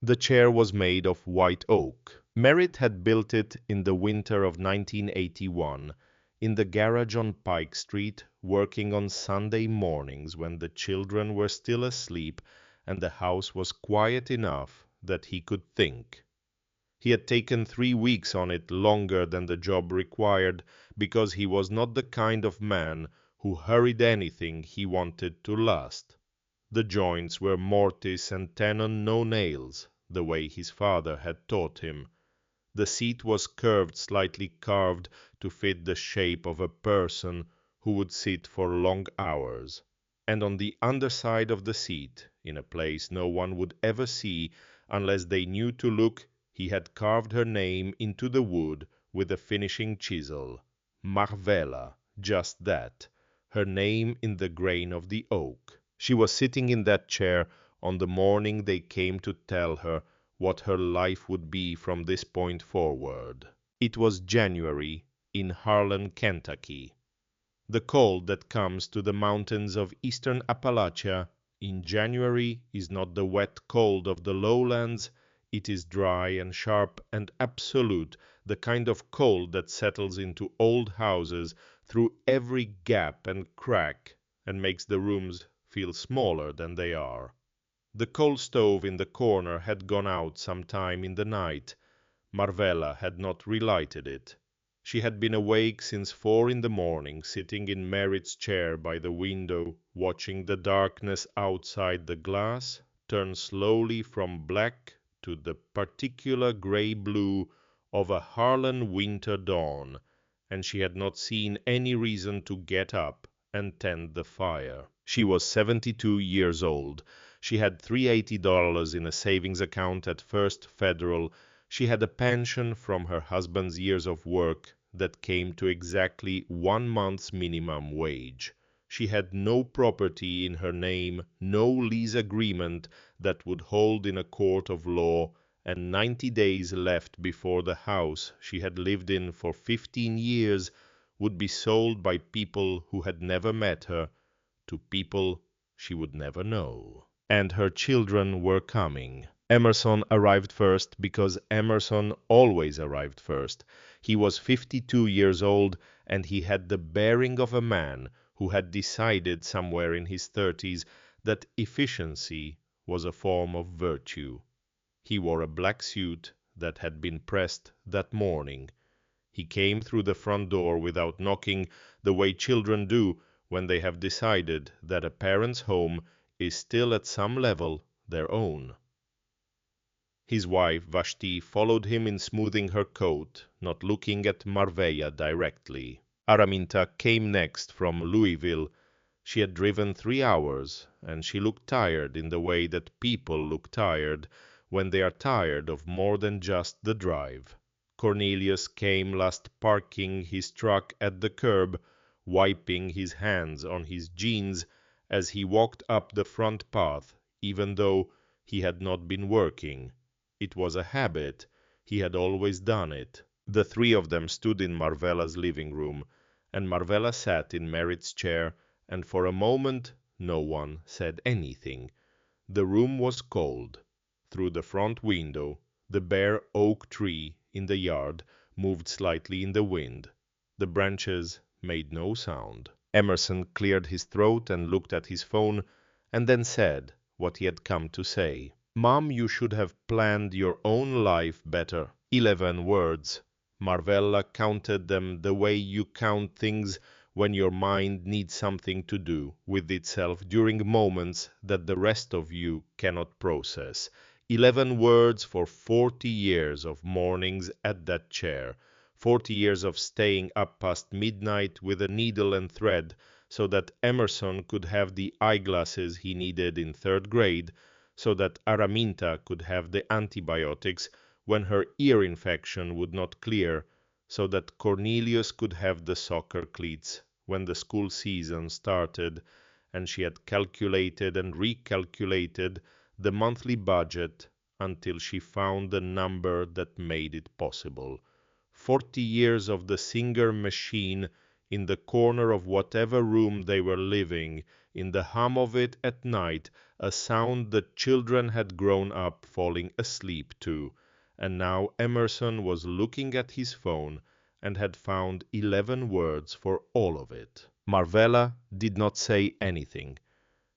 The chair was made of white oak. Merritt had built it in the winter of 1981 in the garage on Pike Street, working on Sunday mornings when the children were still asleep and the house was quiet enough that he could think. He had taken 3 weeks on it, longer than the job required, because he was not the kind of man who hurried anything he wanted to last. The joints were mortise and tenon, no nails, the way his father had taught him. The seat was curved, slightly carved, to fit the shape of a person who would sit for long hours. And on the underside of the seat, in a place no one would ever see unless they knew to look, he had carved her name into the wood with a finishing chisel. Marvella, just that, her name in the grain of the oak. She was sitting in that chair on the morning they came to tell her what her life would be from this point forward. It was January in Harlan, Kentucky. The cold that comes to the mountains of eastern Appalachia in January is not the wet cold of the lowlands. It is dry and sharp and absolute, the kind of cold that settles into old houses through every gap and crack and makes the rooms feel smaller than they are. The coal stove in the corner had gone out some time in the night. Marvella had not relighted it. She had been awake since 4 in the morning, sitting in Merritt's chair by the window, watching the darkness outside the glass turn slowly from black to the particular gray-blue of a Harlan winter dawn, and she had not seen any reason to get up and tend the fire. She was 72 years old. She had $380 in a savings account at First Federal. She had a pension from her husband's years of work that came to exactly 1 month's minimum wage. She had no property in her name, no lease agreement that would hold in a court of law, and 90 days left before the house she had lived in for 15 years would be sold by people who had never met her to people she would never know. And her children were coming. Emerson arrived first because Emerson always arrived first. He was 52 years old, and he had the bearing of a man who had decided somewhere in his 30s that efficiency was a form of virtue. He wore a black suit that had been pressed that morning. He came through the front door without knocking, the way children do when they have decided that a parent's home is still at some level their own. His wife, Vashti, followed him in smoothing her coat, not looking at Marvella directly. Araminta came next from Louisville. She had driven 3 hours, and she looked tired in the way that people look tired when they are tired of more than just the drive. Cornelius came last, parking his truck at the curb, wiping his hands on his jeans as he walked up the front path, even though he had not been working. It was a habit. He had always done it. The 3 of them stood in Marvella's living room, and Marvella sat in Merritt's chair, and for a moment no one said anything. The room was cold. Through the front window, the bare oak tree in the yard moved slightly in the wind. The branches made no sound. Emerson cleared his throat and looked at his phone, and then said what he had come to say. "Mom, you should have planned your own life better." 11 words. Marvella counted them the way you count things when your mind needs something to do with itself during moments that the rest of you cannot process. 11 words for 40 years of mornings at that chair, 40 years of staying up past midnight with a needle and thread so that Emerson could have the eyeglasses he needed in 3rd grade, so that Araminta could have the antibiotics when her ear infection would not clear, so that Cornelius could have the soccer cleats when the school season started, and she had calculated and recalculated the monthly budget until she found the number that made it possible. 40 years of the Singer machine in the corner of whatever room they were living in the hum of it at night, a sound the children had grown up falling asleep to, and now Emerson was looking at his phone and had found 11 words for all of it. Marvella did not say anything.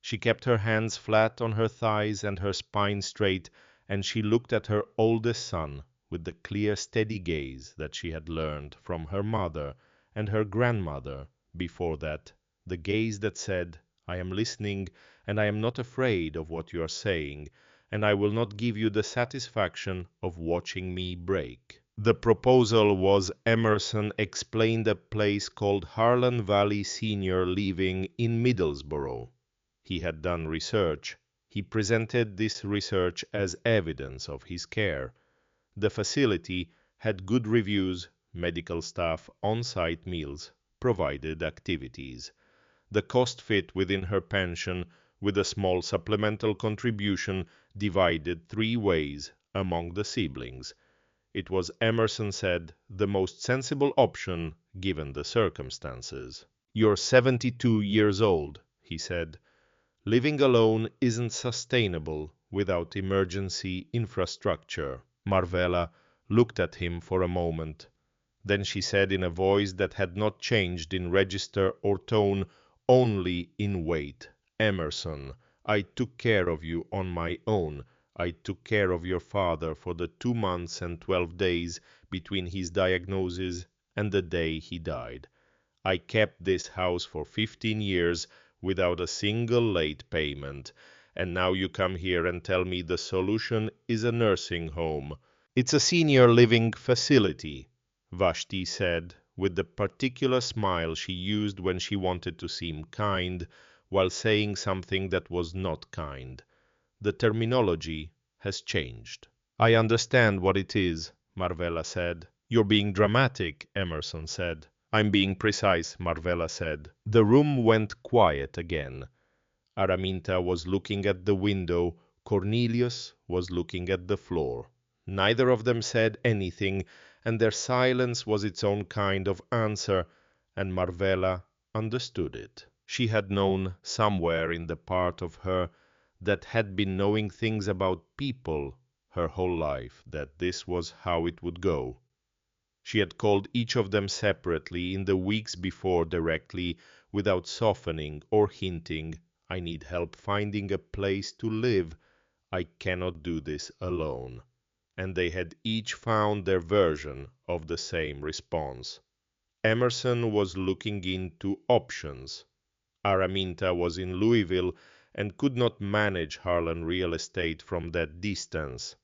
She kept her hands flat on her thighs and her spine straight, and she looked at her oldest son with the clear, steady gaze that she had learned from her mother and her grandmother before that, the gaze that said, "I am listening, and I am not afraid of what you are saying, and I will not give you the satisfaction of watching me break." The proposal was, Emerson explained, a place called Harlan Valley Senior Living in Middlesbrough. He had done research. He presented this research as evidence of his care. The facility had good reviews, medical staff, on-site meals, provided activities. The cost fit within her pension, with a small supplemental contribution divided 3 ways among the siblings. It was, Emerson said, the most sensible option given the circumstances. "You're 72 years old," he said. "Living alone isn't sustainable without emergency infrastructure." Marvella looked at him for a moment. Then she said in a voice that had not changed in register or tone, only in weight, "Emerson, I took care of you on my own. I took care of your father for the 2 months and 12 days between his diagnosis and the day he died. I kept this house for 15 years without a single late payment, and now you come here and tell me the solution is a nursing home." "It's a senior living facility," Vashti said, with the particular smile she used when she wanted to seem kind, while saying something that was not kind. "The terminology has changed." "I understand what it is," Marvella said. "You're being dramatic," Emerson said. "I'm being precise," Marvella said. The room went quiet again. Araminta was looking at the window. Cornelius was looking at the floor. Neither of them said anything, and their silence was its own kind of answer, and Marvella understood it. She had known somewhere in the part of her that had been knowing things about people her whole life that this was how it would go. She had called each of them separately in the weeks before directly, without softening or hinting, "I need help finding a place to live. I cannot do this alone." And they had each found their version of the same response. Emerson was looking into options. Araminta was in Louisville and could not manage Harlan real estate from that distance.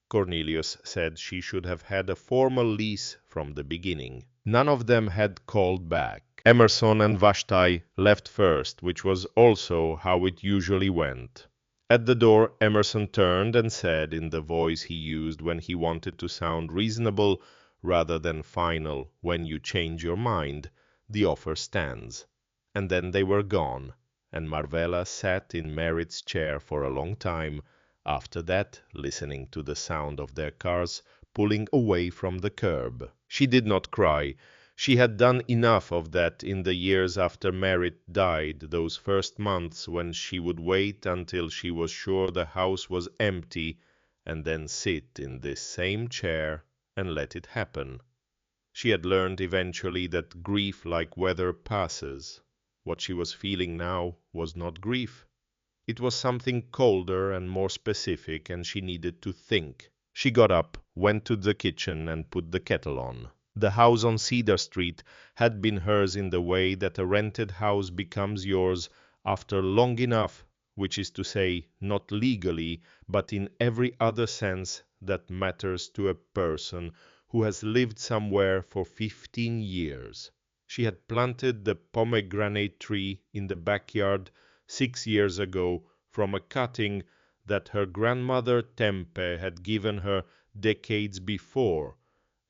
Cornelius said she should have had a formal lease from the beginning. None of them had called back. Emerson and Vashti left first, which was also how it usually went. At the door, Emerson turned and said, in the voice he used when he wanted to sound reasonable rather than final, "When you change your mind, the offer stands." And then they were gone, and Marvella sat in Merritt's chair for a long time, after that, listening to the sound of their cars pulling away from the curb. She did not cry. She had done enough of that in the years after Merritt died, those first months when she would wait until she was sure the house was empty, and then sit in this same chair and let it happen. She had learned eventually that grief like weather passes. What she was feeling now was not grief. It was something colder and more specific, and she needed to think. She got up, went to the kitchen, and put the kettle on. The house on Cedar Street had been hers in the way that a rented house becomes yours after long enough, which is to say, not legally, but in every other sense that matters to a person who has lived somewhere for 15 years. She had planted the pomegranate tree in the backyard 6 years ago from a cutting that her grandmother Tempe had given her decades before,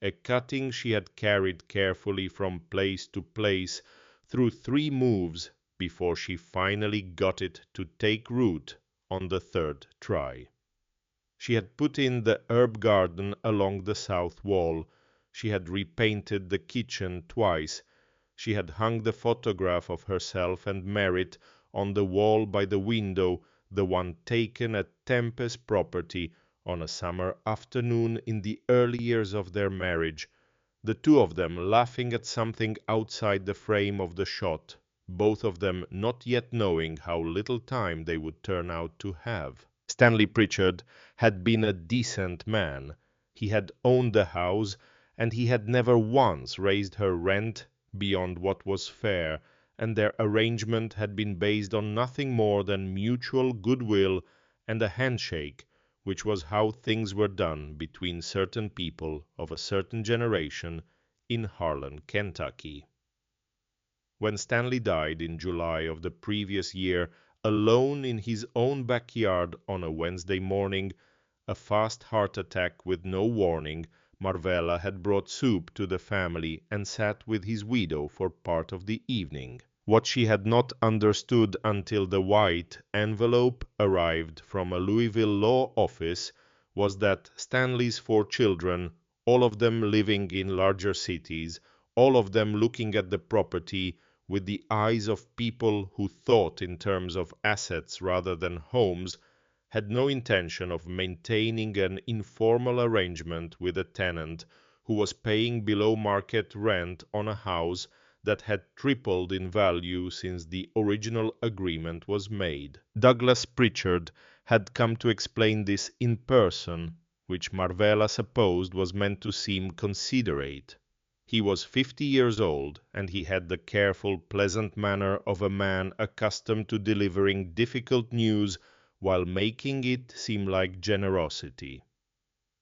a cutting she had carried carefully from place to place through 3 moves before she finally got it to take root on the 3rd try. She had put in the herb garden along the south wall. She had repainted the kitchen twice. She had hung the photograph of herself and Merritt on the wall by the window, the one taken at Tempe's property on a summer afternoon in the early years of their marriage, the two of them laughing at something outside the frame of the shot, both of them not yet knowing how little time they would turn out to have. Stanley Pritchard had been a decent man. He had owned the house, and he had never once raised her rent beyond what was fair, and their arrangement had been based on nothing more than mutual goodwill and a handshake, which was how things were done between certain people of a certain generation in Harlan, Kentucky. When Stanley died in July of the previous year, alone in his own backyard on a Wednesday morning, a fast heart attack with no warning, Marvella had brought soup to the family and sat with his widow for part of the evening. What she had not understood until the white envelope arrived from a Louisville law office was that Stanley's 4 children, all of them living in larger cities, all of them looking at the property with the eyes of people who thought in terms of assets rather than homes, had no intention of maintaining an informal arrangement with a tenant who was paying below market rent on a house that had tripled in value since the original agreement was made. Douglas Pritchard had come to explain this in person, which Marvella supposed was meant to seem considerate. He was 50 years old, and he had the careful, pleasant manner of a man accustomed to delivering difficult news while making it seem like generosity.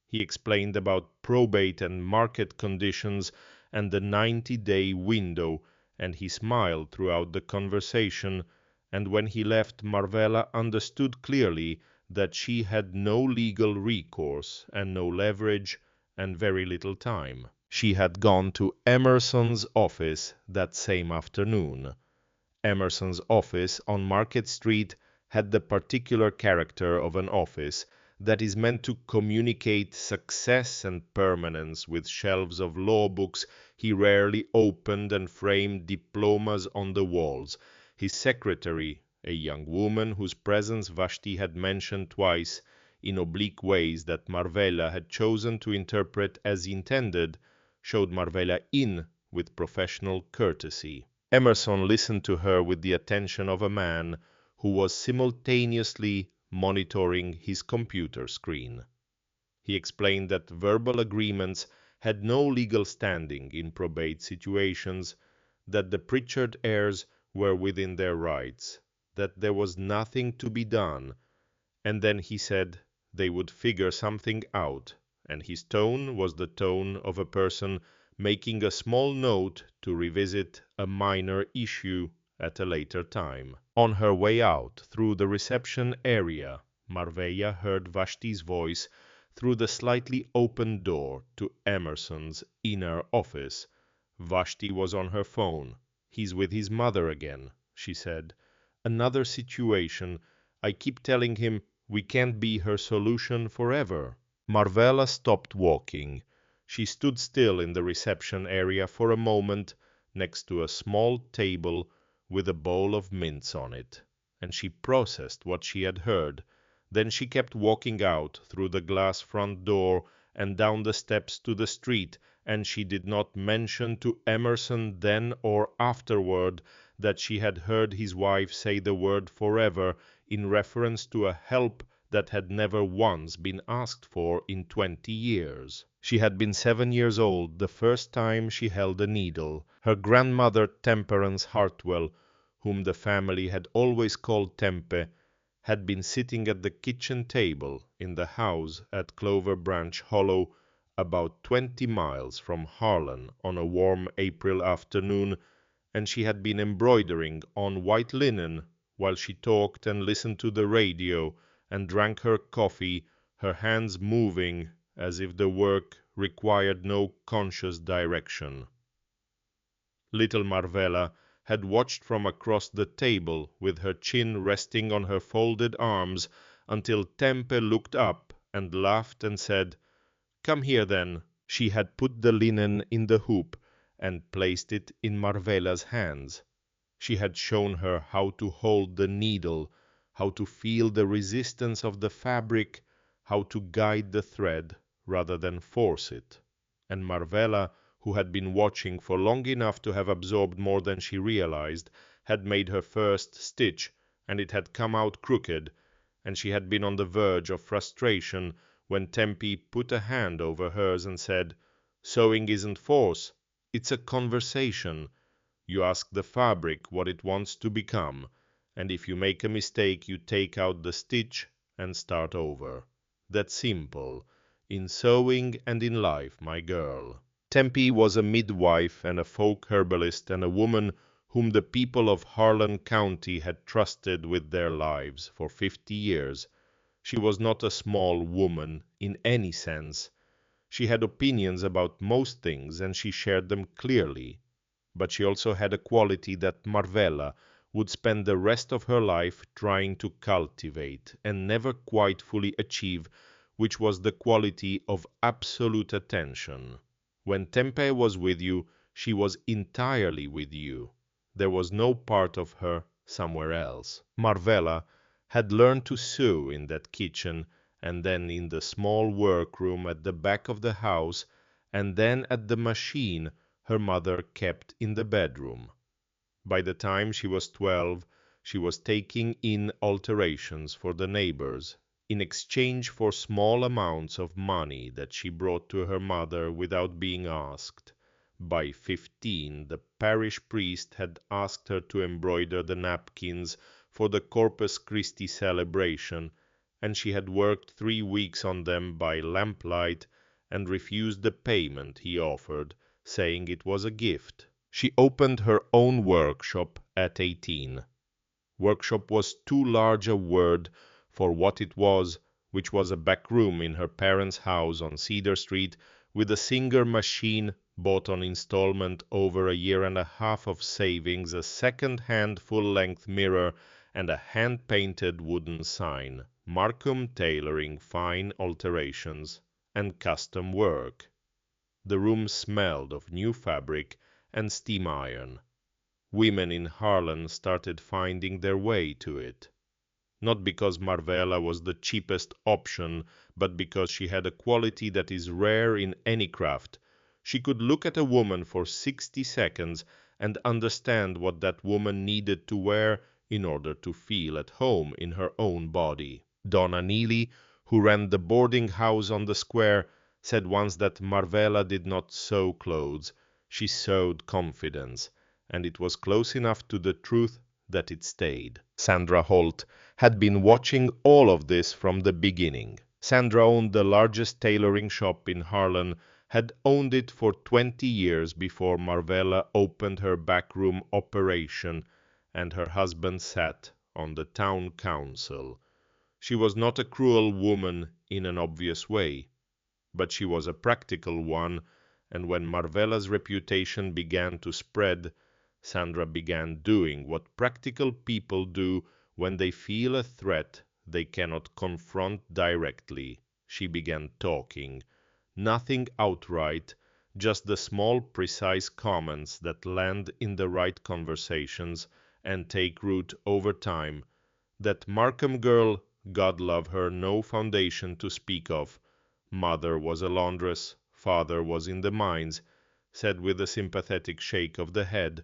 He explained about probate and market conditions and the 90-day window, and he smiled throughout the conversation, and when he left, Marvella understood clearly that she had no legal recourse and no leverage and very little time. She had gone to Emerson's office that same afternoon. Emerson's office on Market Street had the particular character of an office that is meant to communicate success and permanence with shelves of law books he rarely opened and framed diplomas on the walls. His secretary, a young woman whose presence Vashti had mentioned twice in oblique ways that Marvella had chosen to interpret as intended, showed Marvella in with professional courtesy. Emerson listened to her with the attention of a man who was simultaneously monitoring his computer screen. He explained that verbal agreements had no legal standing in probate situations, that the Pritchard heirs were within their rights, that there was nothing to be done, and then he said they would figure something out, and his tone was the tone of a person making a small note to revisit a minor issue at a later time. On her way out through the reception area, Marvella heard Vashti's voice through the slightly open door to Emerson's inner office. Vashti was on her phone. "He's with his mother again," she said. "Another situation. I keep telling him we can't be her solution forever." Marvella stopped walking. She stood still in the reception area for a moment next to a small table with a bowl of mints on it, and she processed what she had heard. Then she kept walking out through the glass front door and down the steps to the street, and she did not mention to Emerson then or afterward that she had heard his wife say the word forever in reference to a help that had never once been asked for in 20 years. She had been 7 years old the first time she held a needle. Her grandmother Temperance Hartwell, whom the family had always called Tempe, had been sitting at the kitchen table in the house at Clover Branch Hollow, about 20 miles from Harlan, on a warm April afternoon, and she had been embroidering on white linen while she talked and listened to the radio and drank her coffee, her hands moving as if the work required no conscious direction. Little Marvella had watched from across the table with her chin resting on her folded arms until Tempe looked up and laughed and said, "Come here, then." She had put the linen in the hoop and placed it in Marvella's hands. She had shown her how to hold the needle, how to feel the resistance of the fabric, how to guide the thread rather than force it. And Marvella, who had been watching for long enough to have absorbed more than she realized, had made her first stitch, and it had come out crooked, and she had been on the verge of frustration when Tempe put a hand over hers and said, "Sewing isn't force, it's a conversation. You ask the fabric what it wants to become, and if you make a mistake you take out the stitch and start over. That's simple, in sewing and in life, my girl." Tempe was a midwife and a folk herbalist and a woman whom the people of Harlan County had trusted with their lives for 50 years. She was not a small woman in any sense. She had opinions about most things, and she shared them clearly. But she also had a quality that Marvella would spend the rest of her life trying to cultivate and never quite fully achieve, which was the quality of absolute attention. When Tempe was with you, she was entirely with you. There was no part of her somewhere else. Marvella had learned to sew in that kitchen, and then in the small workroom at the back of the house, and then at the machine her mother kept in the bedroom. By the time she was 12, she was taking in alterations for the neighbors, in exchange for small amounts of money that she brought to her mother without being asked. By 15, the parish priest had asked her to embroider the napkins for the Corpus Christi celebration, and she had worked 3 weeks on them by lamplight and refused the payment he offered, saying it was a gift. She opened her own workshop at 18. Workshop was too large a word for what it was, which was a back room in her parents' house on Cedar Street, with a Singer machine bought on installment over a year and a half of savings, a second-hand full-length mirror, and a hand-painted wooden sign, Markham Tailoring Fine Alterations and Custom Work. The room smelled of new fabric and steam iron. Women in Harlan started finding their way to it. Not because Marvella was the cheapest option, but because she had a quality that is rare in any craft. She could look at a woman for 60 seconds and understand what that woman needed to wear in order to feel at home in her own body. Donna Neely, who ran the boarding house on the square, said once that Marvella did not sew clothes, she sewed confidence, and it was close enough to the truth that it stayed. Sandra Holt had been watching all of this from the beginning. Sandra owned the largest tailoring shop in Harlan, had owned it for 20 years before Marvella opened her backroom operation and her husband sat on the town council. She was not a cruel woman in an obvious way, but she was a practical one, and when Marvella's reputation began to spread, Sandra began doing what practical people do when they feel a threat they cannot confront directly. She began talking. Nothing outright, just the small precise comments that land in the right conversations and take root over time. That Markham girl, God love her, no foundation to speak of. Mother was a laundress, father was in the mines, said with a sympathetic shake of the head,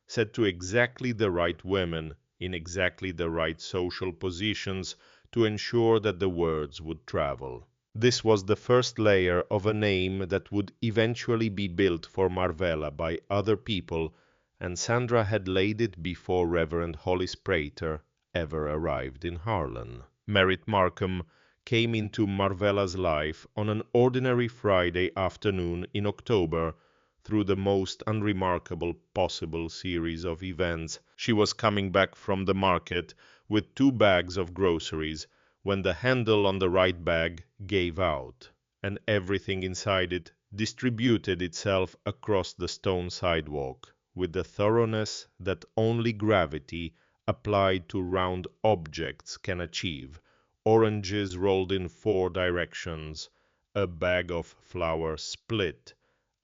said to exactly the right women in exactly the right social positions to ensure that the words would travel. This was the first layer of a name that would eventually be built for Marvella by other people, and Sandra had laid it before Reverend Hollis Prater ever arrived in Harlan. Merritt Markham came into Marvella's life on an ordinary Friday afternoon in October through the most unremarkable possible series of events. She was coming back from the market with 2 bags of groceries when the handle on the right bag gave out, and everything inside it distributed itself across the stone sidewalk with the thoroughness that only gravity applied to round objects can achieve. Oranges rolled in 4 directions, a bag of flour split,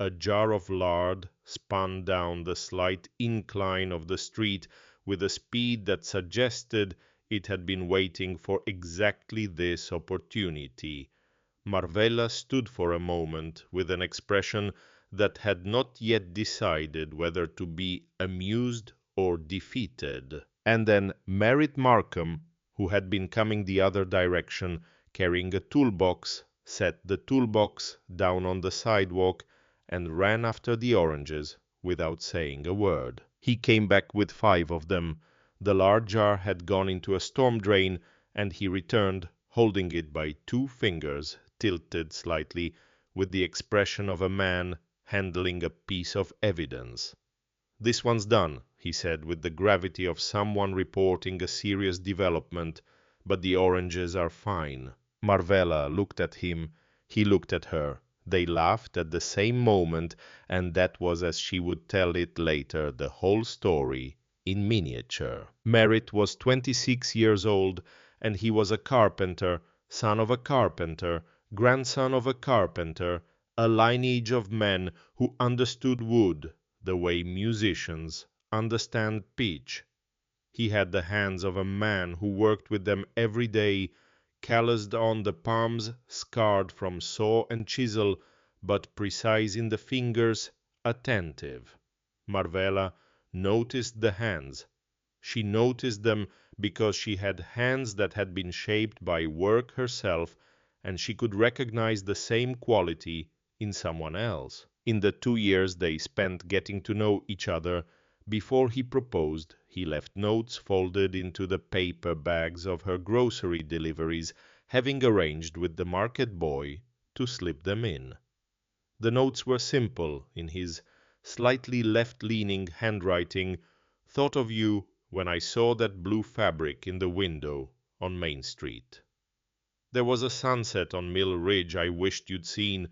A jar of lard spun down the slight incline of the street with a speed that suggested it had been waiting for exactly this opportunity. Marvella stood for a moment with an expression that had not yet decided whether to be amused or defeated. And then Merritt Markham, who had been coming the other direction, carrying a toolbox, set the toolbox down on the sidewalk and ran after the oranges without saying a word. He came back with 5 of them. The lard jar had gone into a storm drain, and he returned, holding it by 2 fingers, tilted slightly, with the expression of a man handling a piece of evidence. "This one's done," he said, with the gravity of someone reporting a serious development, "but the oranges are fine." Marvella looked at him, he looked at her. They laughed at the same moment, and that was as she would tell it later, the whole story in miniature. Merritt was 26 years old, and he was a carpenter, son of a carpenter, grandson of a carpenter, a lineage of men who understood wood the way musicians understand pitch. He had the hands of a man who worked with them every day, calloused on the palms, scarred from saw and chisel, but precise in the fingers, attentive. Marvella noticed the hands. She noticed them because she had hands that had been shaped by work herself, and she could recognize the same quality in someone else. In the 2 years they spent getting to know each other, before he proposed, he left notes folded into the paper bags of her grocery deliveries, having arranged with the market boy to slip them in. The notes were simple, in his slightly left-leaning handwriting: "Thought of you when I saw that blue fabric in the window on Main Street. There was a sunset on Mill Ridge I wished you'd seen."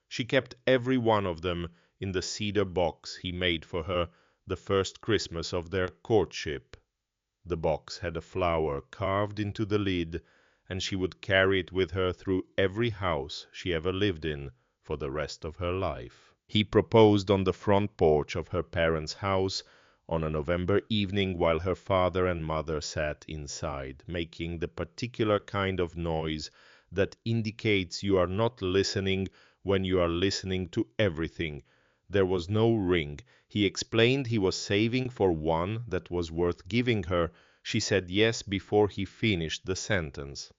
She kept every one of them in the cedar box he made for her the first Christmas of their courtship. The box had a flower carved into the lid, and she would carry it with her through every house she ever lived in for the rest of her life. He proposed on the front porch of her parents' house on a November evening while her father and mother sat inside, making the particular kind of noise that indicates you are not listening when you are listening to everything. There was no ring. He explained he was saving for one that was worth giving her. She said yes before he finished the sentence.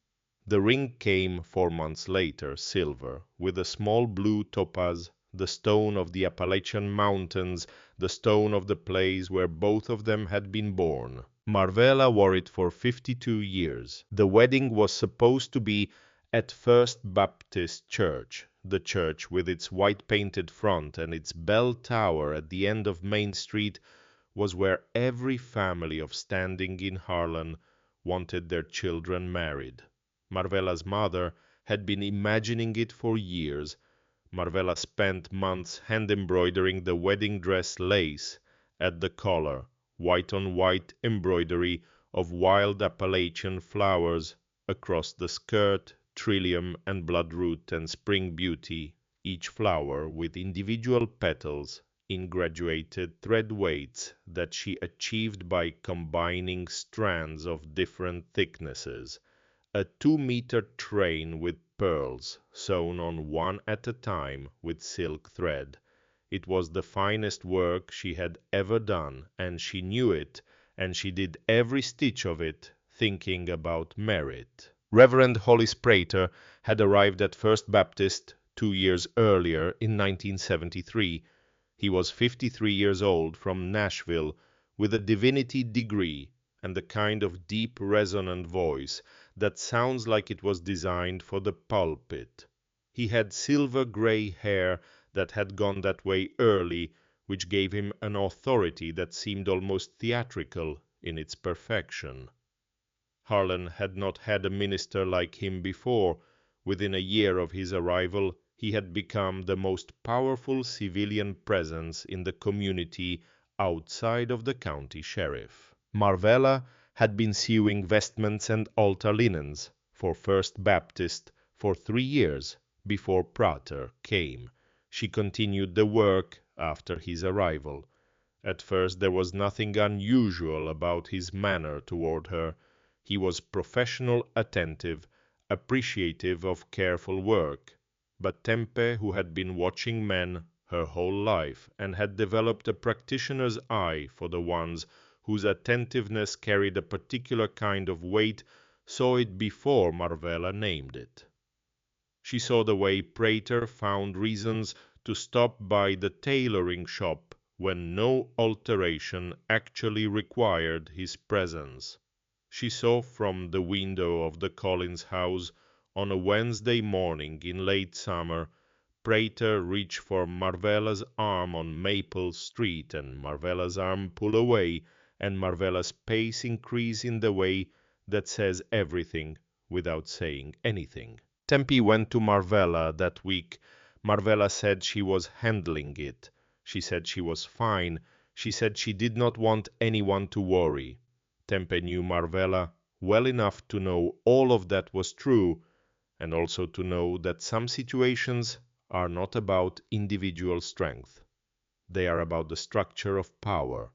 The ring came 4 months later, silver, with a small blue topaz, the stone of the Appalachian Mountains, the stone of the place where both of them had been born. Marvella wore it for 52 years. The wedding was supposed to be at First Baptist Church, the church with its white-painted front and its bell tower at the end of Main Street was where every family of standing in Harlem wanted their children married. Marvella's mother had been imagining it for years. Marvella spent months hand-embroidering the wedding dress lace at the collar, white-on-white embroidery of wild Appalachian flowers across the skirt, trillium and bloodroot and spring beauty, each flower with individual petals in graduated thread weights that she achieved by combining strands of different thicknesses. A 2-meter train with pearls sewn on one at a time with silk thread. It was the finest work she had ever done, and she knew it, and she did every stitch of it, thinking about Merritt. Reverend Hollis Prater had arrived at First Baptist 2 years earlier in 1973. He was 53 years old, from Nashville, with a divinity degree and the kind of deep resonant voice that sounds like it was designed for the pulpit. He had silver-gray hair that had gone that way early, which gave him an authority that seemed almost theatrical in its perfection. Harlan had not had a minister like him before. Within a year of his arrival, he had become the most powerful civilian presence in the community outside of the county sheriff. Marvella had been sewing vestments and altar linens for First Baptist for 3 years before Prater came. She continued the work after his arrival. At first there was nothing unusual about his manner toward her. He was professional, attentive, appreciative of careful work. But Tempe, who had been watching men her whole life and had developed a practitioner's eye for the ones whose attentiveness carried a particular kind of weight, saw it before Marvella named it. She saw the way Prater found reasons to stop by the tailoring shop when no alteration actually required his presence. She saw from the window of the Collins house on a Wednesday morning in late summer Prater reach for Marvella's arm on Maple Street, and Marvella's arm pull away, and Marvella's pace increase in the way that says everything without saying anything. Tempe went to Marvella that week. Marvella said she was handling it. She said she was fine. She said she did not want anyone to worry. Tempe knew Marvella well enough to know all of that was true, and also to know that some situations are not about individual strength. They are about the structure of power.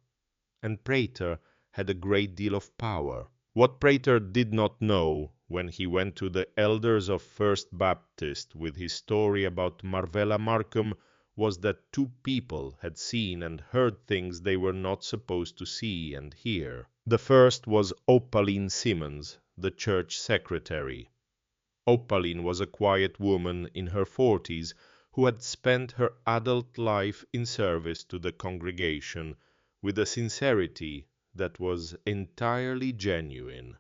And Prater had a great deal of power. What Prater did not know when he went to the elders of First Baptist with his story about Marvella Markham was that two people had seen and heard things they were not supposed to see and hear. The first was Opaline Simmons, the church secretary. Opaline was a quiet woman in her 40s who had spent her adult life in service to the congregation with a sincerity that was entirely genuine.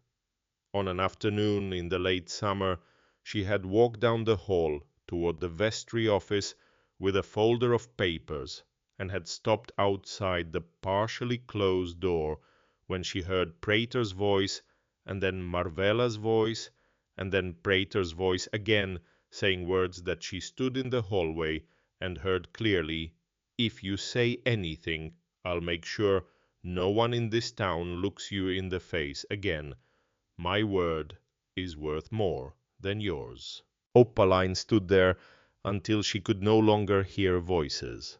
On an afternoon in the late summer, she had walked down the hall toward the vestry office with a folder of papers, and had stopped outside the partially closed door when she heard Prater's voice, and then Marvella's voice, and then Prater's voice again, saying words that she stood in the hallway and heard clearly. "If you say anything, I'll make sure no one in this town looks you in the face again. My word is worth more than yours." Opaline stood there until she could no longer hear voices.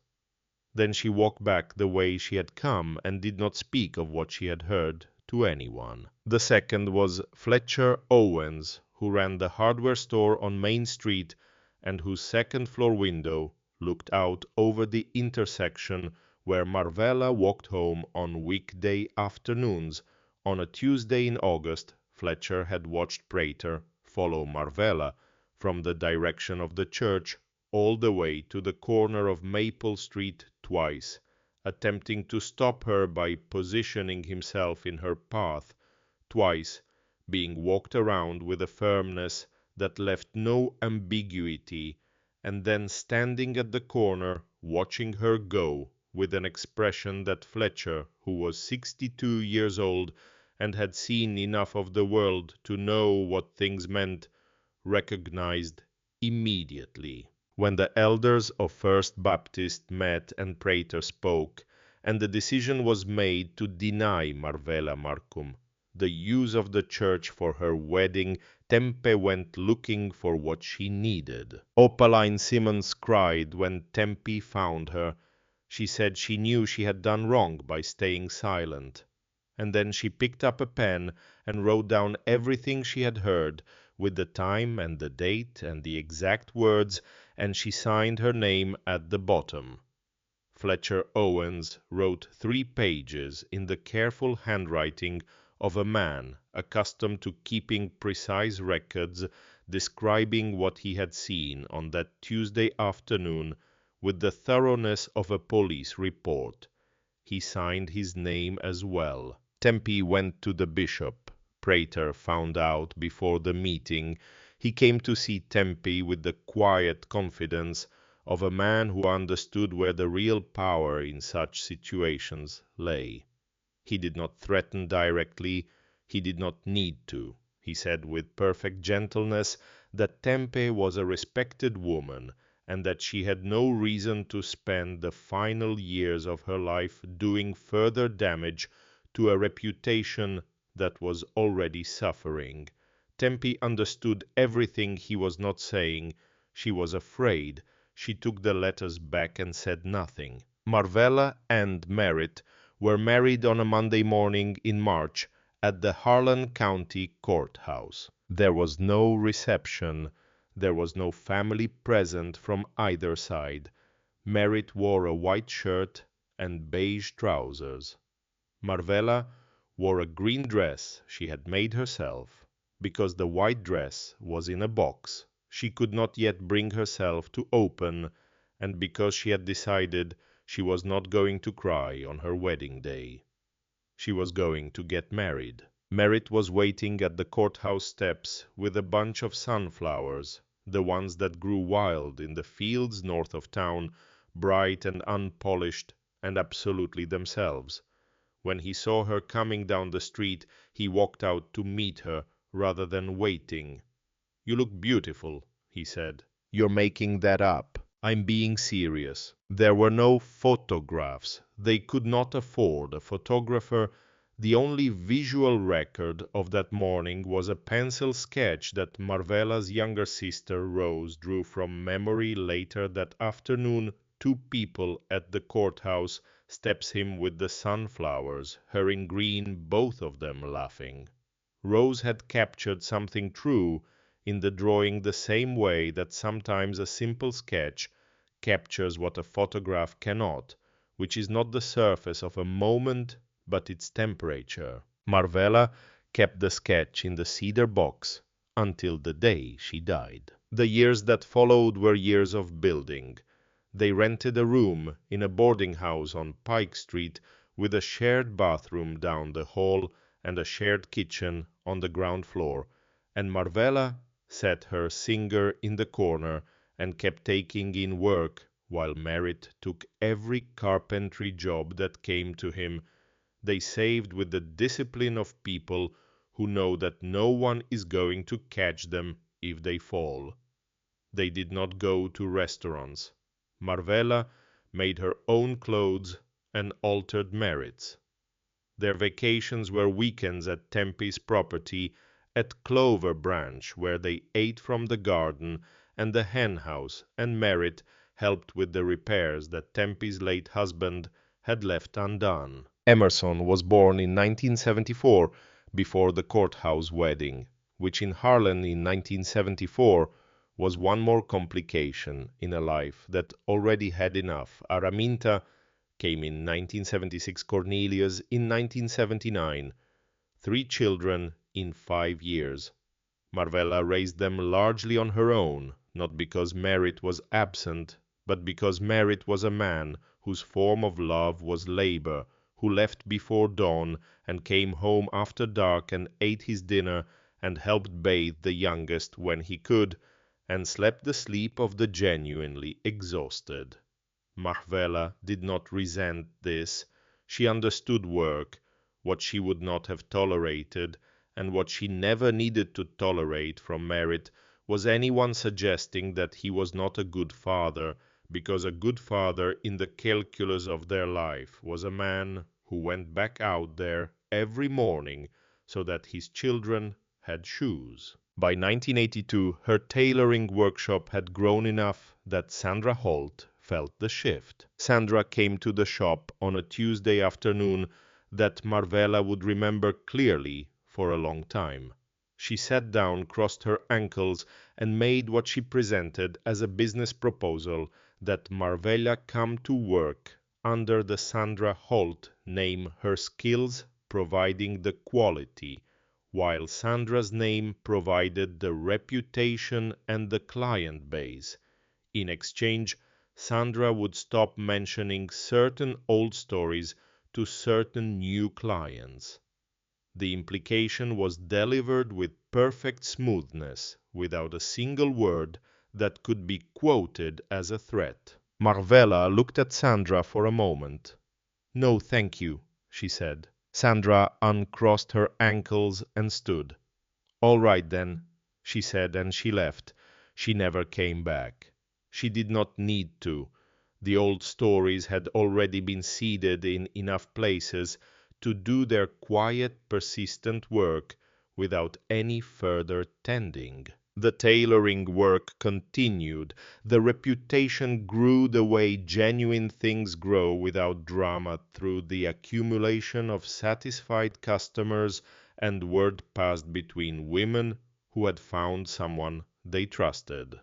Then she walked back the way she had come and did not speak of what she had heard to anyone. The second was Fletcher Owens, who ran the hardware store on Main Street and whose second-floor window looked out over the intersection where Marvella walked home on weekday afternoons. On a Tuesday in August, Fletcher had watched Prater follow Marvella from the direction of the church all the way to the corner of Maple Street twice, attempting to stop her by positioning himself in her path, twice being walked around with a firmness that left no ambiguity, and then standing at the corner watching her go with an expression that Fletcher, who was 62 years old and had seen enough of the world to know what things meant, recognized immediately. When the elders of First Baptist met and Prater spoke, and the decision was made to deny Marvella Markham the use of the church for her wedding, Tempe went looking for what she needed. Opaline Simmons cried when Tempe found her. She said she knew she had done wrong by staying silent. And then she picked up a pen and wrote down everything she had heard, with the time and the date and the exact words, and she signed her name at the bottom. Fletcher Owens wrote 3 pages in the careful handwriting of a man accustomed to keeping precise records, describing what he had seen on that Tuesday afternoon with the thoroughness of a police report. He signed his name as well. Tempe went to the bishop. Prater found out before the meeting. He came to see Tempe with the quiet confidence of a man who understood where the real power in such situations lay. He did not threaten directly. He did not need to. He said with perfect gentleness that Tempe was a respected woman, and that she had no reason to spend the final years of her life doing further damage to a reputation that was already suffering. Tempe understood everything he was not saying. She was afraid. She took the letters back and said nothing. Marvella and Merritt were married on a Monday morning in March at the Harlan County Courthouse. There was no reception. There was no family present from either side. Merritt wore a white shirt and beige trousers. Marvella wore a green dress she had made herself. Because the white dress was in a box, she could not yet bring herself to open, and because she had decided she was not going to cry on her wedding day. She was going to get married. Merritt was waiting at the courthouse steps with a bunch of sunflowers, the ones that grew wild in the fields north of town, bright and unpolished and absolutely themselves. When he saw her coming down the street, he walked out to meet her rather than waiting. "You look beautiful," he said. "You're making that up." "I'm being serious." There were no photographs. They could not afford a photographer. The only visual record of that morning was a pencil sketch that Marvella's younger sister Rose drew from memory later that afternoon. Two people at the courthouse steps him with the sunflowers, her in green, both of them laughing. Rose had captured something true in the drawing the same way that sometimes a simple sketch captures what a photograph cannot, which is not the surface of a moment, but its temperature. Marvella kept the sketch in the cedar box until the day she died. The years that followed were years of building. They rented a room in a boarding house on Pike Street with a shared bathroom down the hall and a shared kitchen on the ground floor, and Marvella set her singer in the corner and kept taking in work while Merritt took every carpentry job that came to him. They saved with the discipline of people who know that no one is going to catch them if they fall. They did not go to restaurants. Marvella made her own clothes and altered Merritt's. Their vacations were weekends at Tempe's property at Clover Branch, where they ate from the garden and the hen house, and Merritt helped with the repairs that Tempe's late husband had left undone. Emerson was born in 1974, before the courthouse wedding, which in Harlan in 1974 was one more complication in a life that already had enough. Araminta came in 1976, Cornelius in 1979, 3 children in 5 years. Marvella raised them largely on her own, not because Merritt was absent, but because Merritt was a man whose form of love was labor, who left before dawn and came home after dark and ate his dinner and helped bathe the youngest when he could, and slept the sleep of the genuinely exhausted. Marvella did not resent this. She understood work, what she would not have tolerated, and what she never needed to tolerate from Merritt was anyone suggesting that he was not a good father, because a good father in the calculus of their life was a man who went back out there every morning so that his children had shoes. By 1982, her tailoring workshop had grown enough that Sandra Holt felt the shift. Sandra came to the shop on a Tuesday afternoon that Marvella would remember clearly for a long time. She sat down, crossed her ankles, and made what she presented as a business proposal that Marvella come to work under the Sandra Holt name, her skills providing the quality, while Sandra's name provided the reputation and the client base. In exchange, Sandra would stop mentioning certain old stories to certain new clients. The implication was delivered with perfect smoothness, without a single word that could be quoted as a threat. Marvella looked at Sandra for a moment. "No, thank you," she said. Sandra uncrossed her ankles and stood. "All right, then," she said, and she left. She never came back. She did not need to. The old stories had already been seeded in enough places to do their quiet, persistent work without any further tending. The tailoring work continued. The reputation grew the way genuine things grow without drama, through the accumulation of satisfied customers and word passed between women who had found someone they trusted.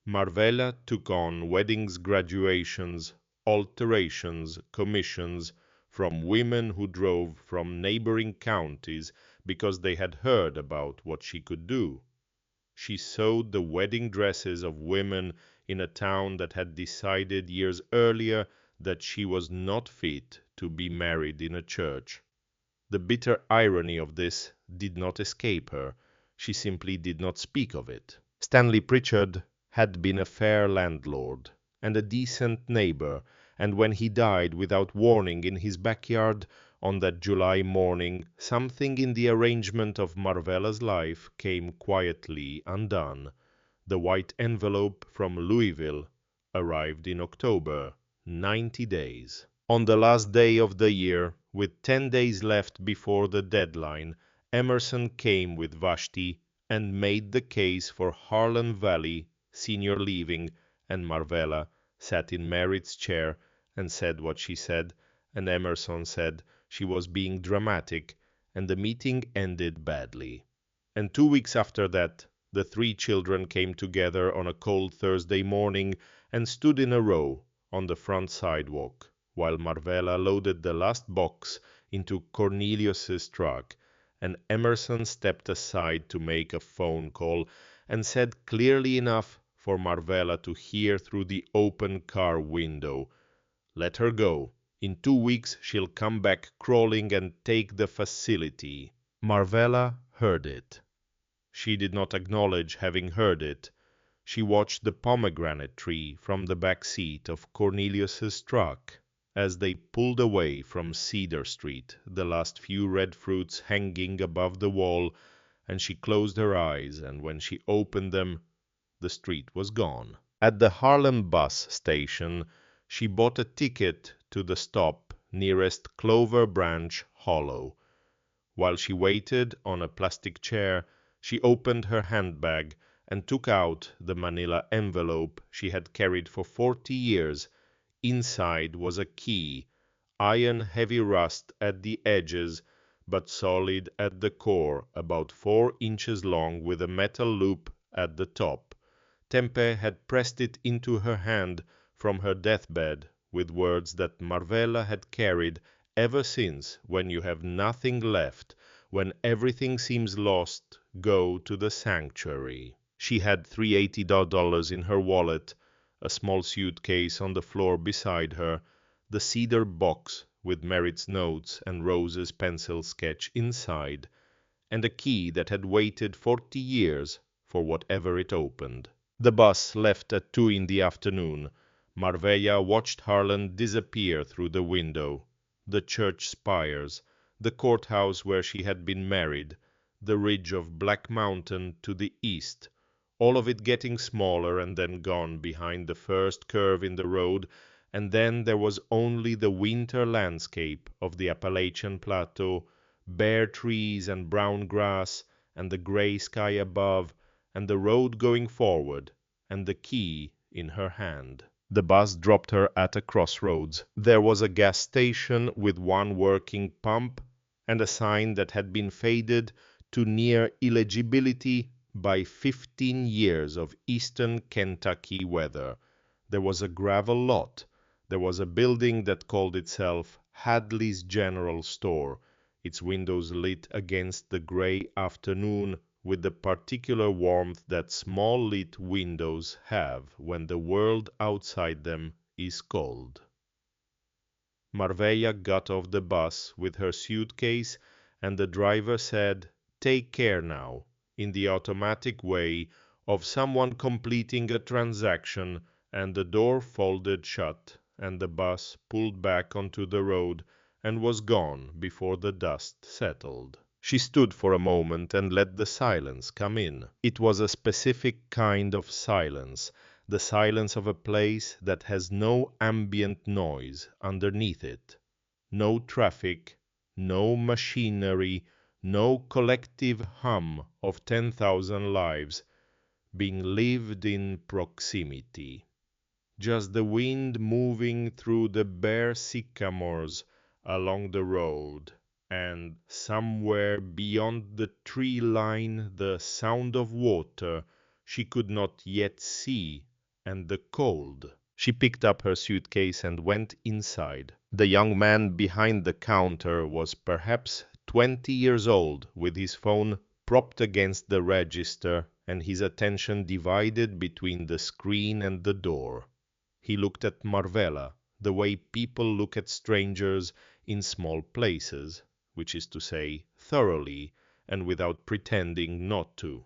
Marvella took on weddings, graduations, alterations, commissions from women who drove from neighboring counties because they had heard about what she could do. She sewed the wedding dresses of women in a town that had decided years earlier that she was not fit to be married in a church. The bitter irony of this did not escape her. She simply did not speak of it. Stanley Pritchard had been a fair landlord and a decent neighbor, and when he died without warning in his backyard on that July morning, something in the arrangement of Marvella's life came quietly undone. The white envelope from Louisville arrived in October, 90 days. On the last day of the year, with 10 days left before the deadline, Emerson came with Vashti and made the case for Harlan Valley senior living, and Marvella sat in Merritt's chair and said what she said, and Emerson said she was being dramatic, and the meeting ended badly. And 2 weeks after that, the three children came together on a cold Thursday morning and stood in a row on the front sidewalk, while Marvella loaded the last box into Cornelius's truck, and Emerson stepped aside to make a phone call and said clearly enough for Marvella to hear through the open car window, "Let her go. In 2 weeks she'll come back crawling and take the facility." Marvella heard it. She did not acknowledge having heard it. She watched the pomegranate tree from the back seat of Cornelius's truck as they pulled away from Cedar Street, the last few red fruits hanging above the wall, and she closed her eyes, and when she opened them, the street was gone. At the Harlem bus station, she bought a ticket to the stop nearest Clover Branch Hollow. While she waited on a plastic chair, she opened her handbag and took out the manila envelope she had carried for 40 years. Inside was a key, iron heavy rust at the edges, but solid at the core, about 4 inches long with a metal loop at the top. Tempe had pressed it into her hand from her deathbed with words that Marvella had carried ever since. When you have nothing left, when everything seems lost, go to the sanctuary. She had $380 in her wallet, a small suitcase on the floor beside her, the cedar box with Merritt's notes and Rose's pencil sketch inside, and a key that had waited 40 years for whatever it opened. The bus left at 2 in the afternoon. Marvella watched Harlan disappear through the window. The church spires, the courthouse where she had been married, the ridge of Black Mountain to the east, all of it getting smaller and then gone behind the first curve in the road, and then there was only the winter landscape of the Appalachian Plateau, bare trees and brown grass, and the gray sky above, and the road going forward, and the key in her hand. The bus dropped her at a crossroads. There was a gas station with one working pump, and a sign that had been faded to near illegibility by 15 years of eastern Kentucky weather. There was a gravel lot. There was a building that called itself Hadley's General Store, its windows lit against the gray afternoon with the particular warmth that small lit windows have when the world outside them is cold. Marvella got off the bus with her suitcase, and the driver said, "Take care now," in the automatic way of someone completing a transaction, and the door folded shut, and the bus pulled back onto the road and was gone before the dust settled. She stood for a moment and let the silence come in. It was a specific kind of silence, the silence of a place that has no ambient noise underneath it. No traffic, no machinery, no collective hum of 10,000 lives being lived in proximity. Just the wind moving through the bare sycamores along the road, and somewhere beyond the tree line the sound of water she could not yet see, and the cold. She picked up her suitcase and went inside. The young man behind the counter was perhaps 20 years old, with his phone propped against the register and his attention divided between the screen and the door. He looked at Marvella the way people look at strangers in small places, which is to say, thoroughly and without pretending not to.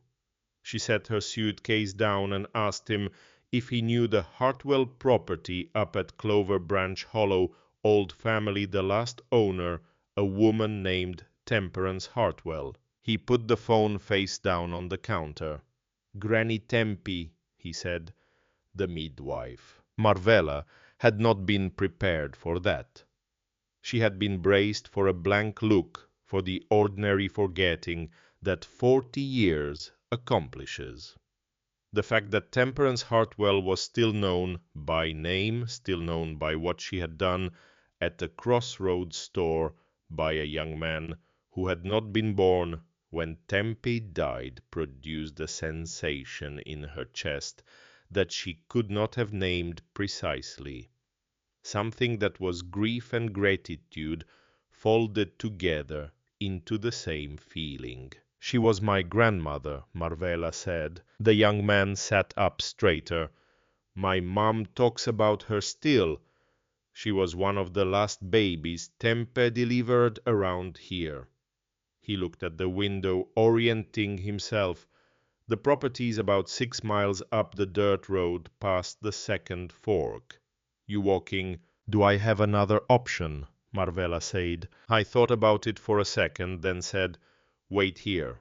She set her suitcase down and asked him if he knew the Hartwell property up at Clover Branch Hollow, old family, the last owner, a woman named Temperance Hartwell. He put the phone face down on the counter. Granny Tempe, he said, the midwife. Marvella had not been prepared for that. She had been braced for a blank look, for the ordinary forgetting that 40 years accomplishes. The fact that Temperance Hartwell was still known by name, still known by what she had done at the Crossroads store by a young man who had not been born when Tempe died, produced a sensation in her chest that she could not have named precisely. Something that was grief and gratitude folded together into the same feeling. She was my grandmother, Marvella said. The young man sat up straighter. My mom talks about her still. She was one of the last babies Tempe delivered around here. He looked at the window, orienting himself. The property is about 6 miles up the dirt road past the second fork. You walking? Do I have another option? Marvella said. I thought about it for a second, then said, wait here.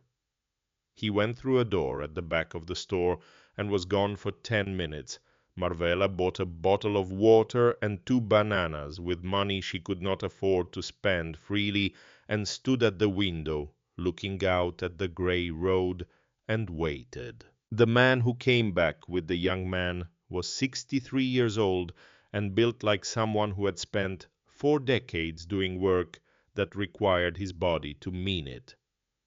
He went through a door at the back of the store and was gone for 10 minutes. Marvella bought a bottle of water and 2 bananas with money she could not afford to spend freely and stood at the window, looking out at the gray road, and waited. The man who came back with the young man was 63 years old and built like someone who had spent 4 decades doing work that required his body to mean it.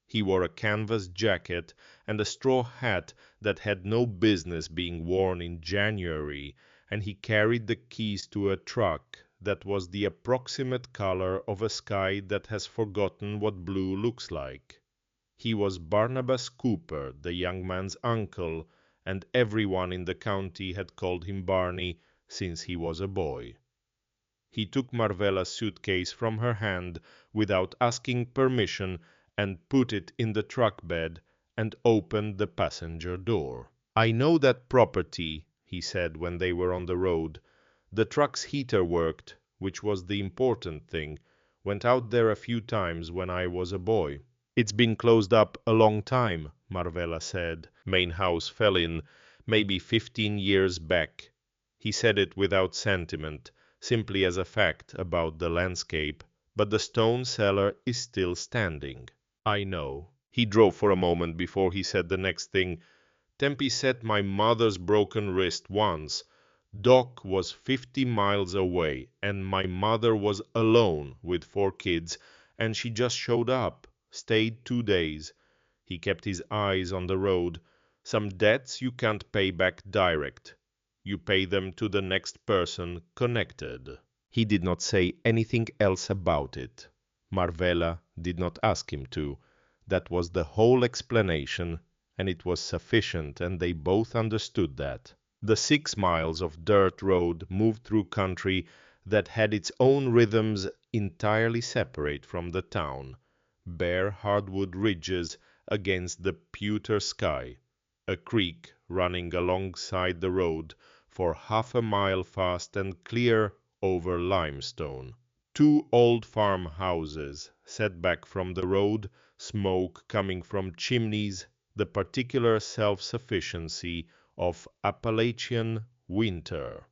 He wore a canvas jacket and a straw hat that had no business being worn in January, and he carried the keys to a truck that was the approximate color of a sky that has forgotten what blue looks like. He was Barnabas Cooper, the young man's uncle, and everyone in the county had called him Barney since he was a boy. He took Marvella's suitcase from her hand without asking permission and put it in the truck bed and opened the passenger door. I know that property, he said when they were on the road. The truck's heater worked, which was the important thing. Went out there a few times when I was a boy. It's been closed up a long time, Marvella said. Main house fell in, maybe 15 years back. He said it without sentiment, simply as a fact about the landscape, but the stone cellar is still standing. I know. He drove for a moment before he said the next thing. Tempe set my mother's broken wrist once. Doc was 50 miles away, and my mother was alone with 4 kids, and she just showed up, stayed 2 days. He kept his eyes on the road. Some debts you can't pay back direct. You pay them to the next person connected. He did not say anything else about it. Marvella did not ask him to. That was the whole explanation, and it was sufficient, and they both understood that. The 6 miles of dirt road moved through country that had its own rhythms entirely separate from the town. Bare hardwood ridges against the pewter sky. A creek running alongside the road for half a mile fast and clear over limestone. 2 old farmhouses set back from the road, smoke coming from chimneys, the particular self-sufficiency of Appalachian winter.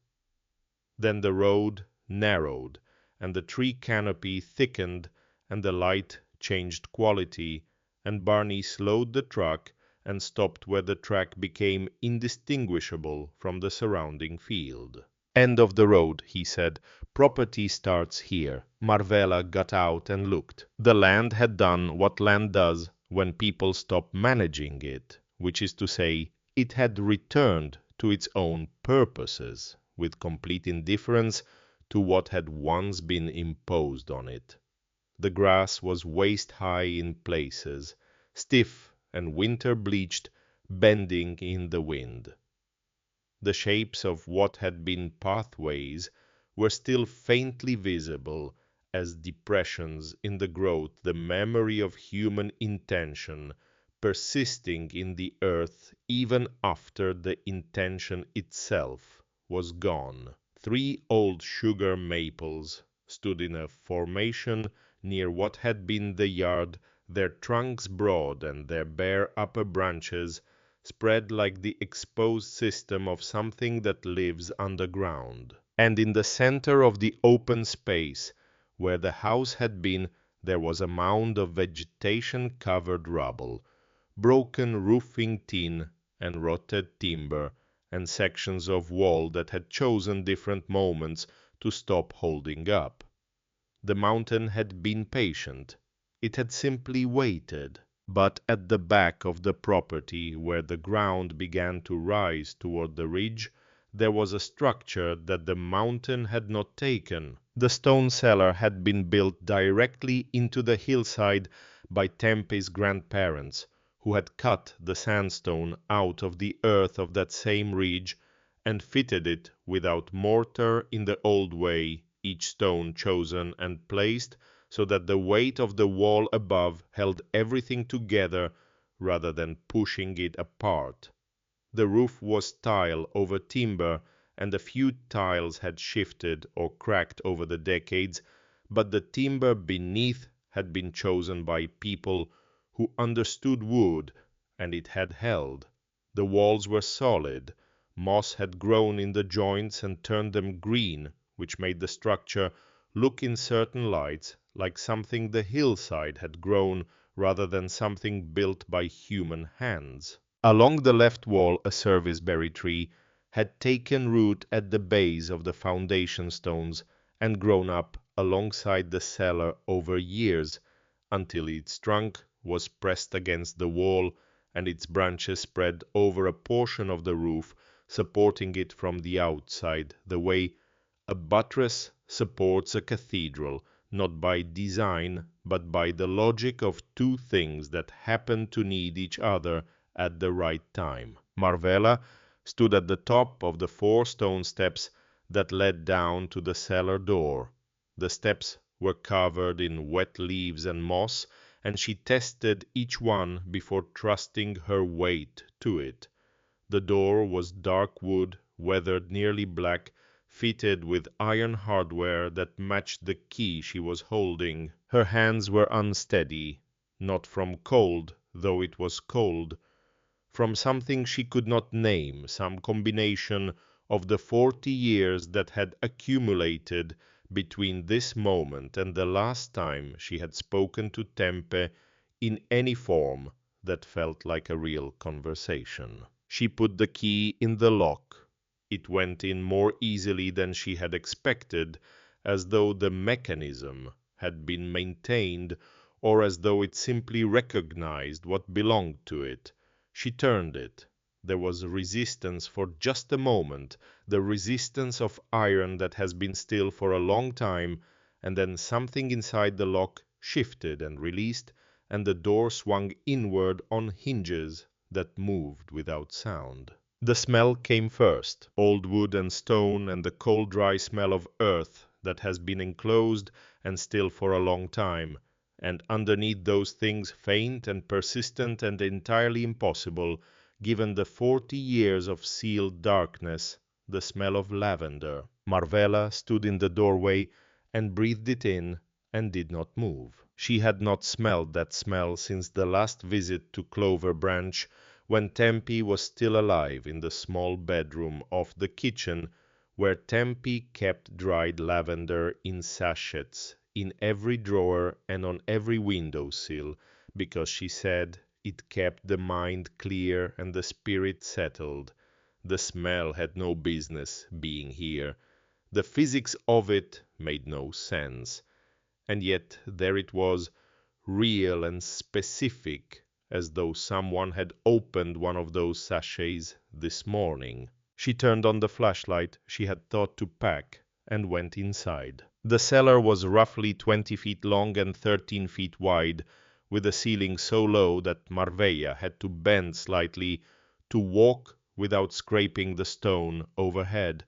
Then the road narrowed, and the tree canopy thickened, and the light changed quality, and Barney slowed the truck and stopped where the track became indistinguishable from the surrounding field. "End of the road," he said. "Property starts here." Marvella got out and looked. The land had done what land does when people stop managing it, which is to say, it had returned to its own purposes, with complete indifference to what had once been imposed on it. The grass was waist-high in places, stiff and winter-bleached, bending in the wind. The shapes of what had been pathways were still faintly visible as depressions in the growth, the memory of human intention persisting in the earth even after the intention itself was gone. 3 old sugar maples stood in a formation near what had been the yard, their trunks broad and their bare upper branches spread like the exposed system of something that lives underground. And in the center of the open space, where the house had been, there was a mound of vegetation-covered rubble, broken roofing tin and rotted timber, and sections of wall that had chosen different moments to stop holding up. The mountain had been patient. It had simply waited. But at the back of the property, where the ground began to rise toward the ridge, there was a structure that the mountain had not taken. The stone cellar had been built directly into the hillside by Tempe's grandparents, who had cut the sandstone out of the earth of that same ridge and fitted it without mortar in the old way, each stone chosen and placed so that the weight of the wall above held everything together rather than pushing it apart. The roof was tile over timber, and a few tiles had shifted or cracked over the decades, but the timber beneath had been chosen by people who understood wood, and it had held. The walls were solid. Moss had grown in the joints and turned them green, which made the structure look in certain lights like something the hillside had grown rather than something built by human hands. Along the left wall a serviceberry tree had taken root at the base of the foundation stones and grown up alongside the cellar over years, until its trunk was pressed against the wall and its branches spread over a portion of the roof, supporting it from the outside, the way a buttress supports a cathedral, not by design, but by the logic of two things that happen to need each other at the right time. Marvella stood at the top of the 4 stone steps that led down to the cellar door. The steps were covered in wet leaves and moss, and she tested each one before trusting her weight to it. The door was dark wood, weathered nearly black, fitted with iron hardware that matched the key she was holding. Her hands were unsteady, not from cold, though it was cold, from something she could not name, some combination of the 40 years that had accumulated between this moment and the last time she had spoken to Tempe in any form that felt like a real conversation. She put the key in the lock. It went in more easily than she had expected, as though the mechanism had been maintained, or as though it simply recognized what belonged to it. She turned it. There was resistance for just a moment, the resistance of iron that has been still for a long time, and then something inside the lock shifted and released, and the door swung inward on hinges that moved without sound. The smell came first, old wood and stone, and the cold dry smell of earth that has been enclosed and still for a long time, and underneath those things faint and persistent and entirely impossible, given the 40 years of sealed darkness, the smell of lavender. Marvella stood in the doorway and breathed it in and did not move. She had not smelled that smell since the last visit to Clover Branch, when Tempe was still alive in the small bedroom off the kitchen, where Tempe kept dried lavender in sachets in every drawer and on every window sill, because she said it kept the mind clear and the spirit settled. The smell had no business being here. The physics of it made no sense. And yet there it was, real and specific, as though someone had opened one of those sachets this morning. She turned on the flashlight she had thought to pack and went inside. The cellar was roughly 20 feet long and 13 feet wide, with a ceiling so low that Marvella had to bend slightly to walk without scraping the stone overhead.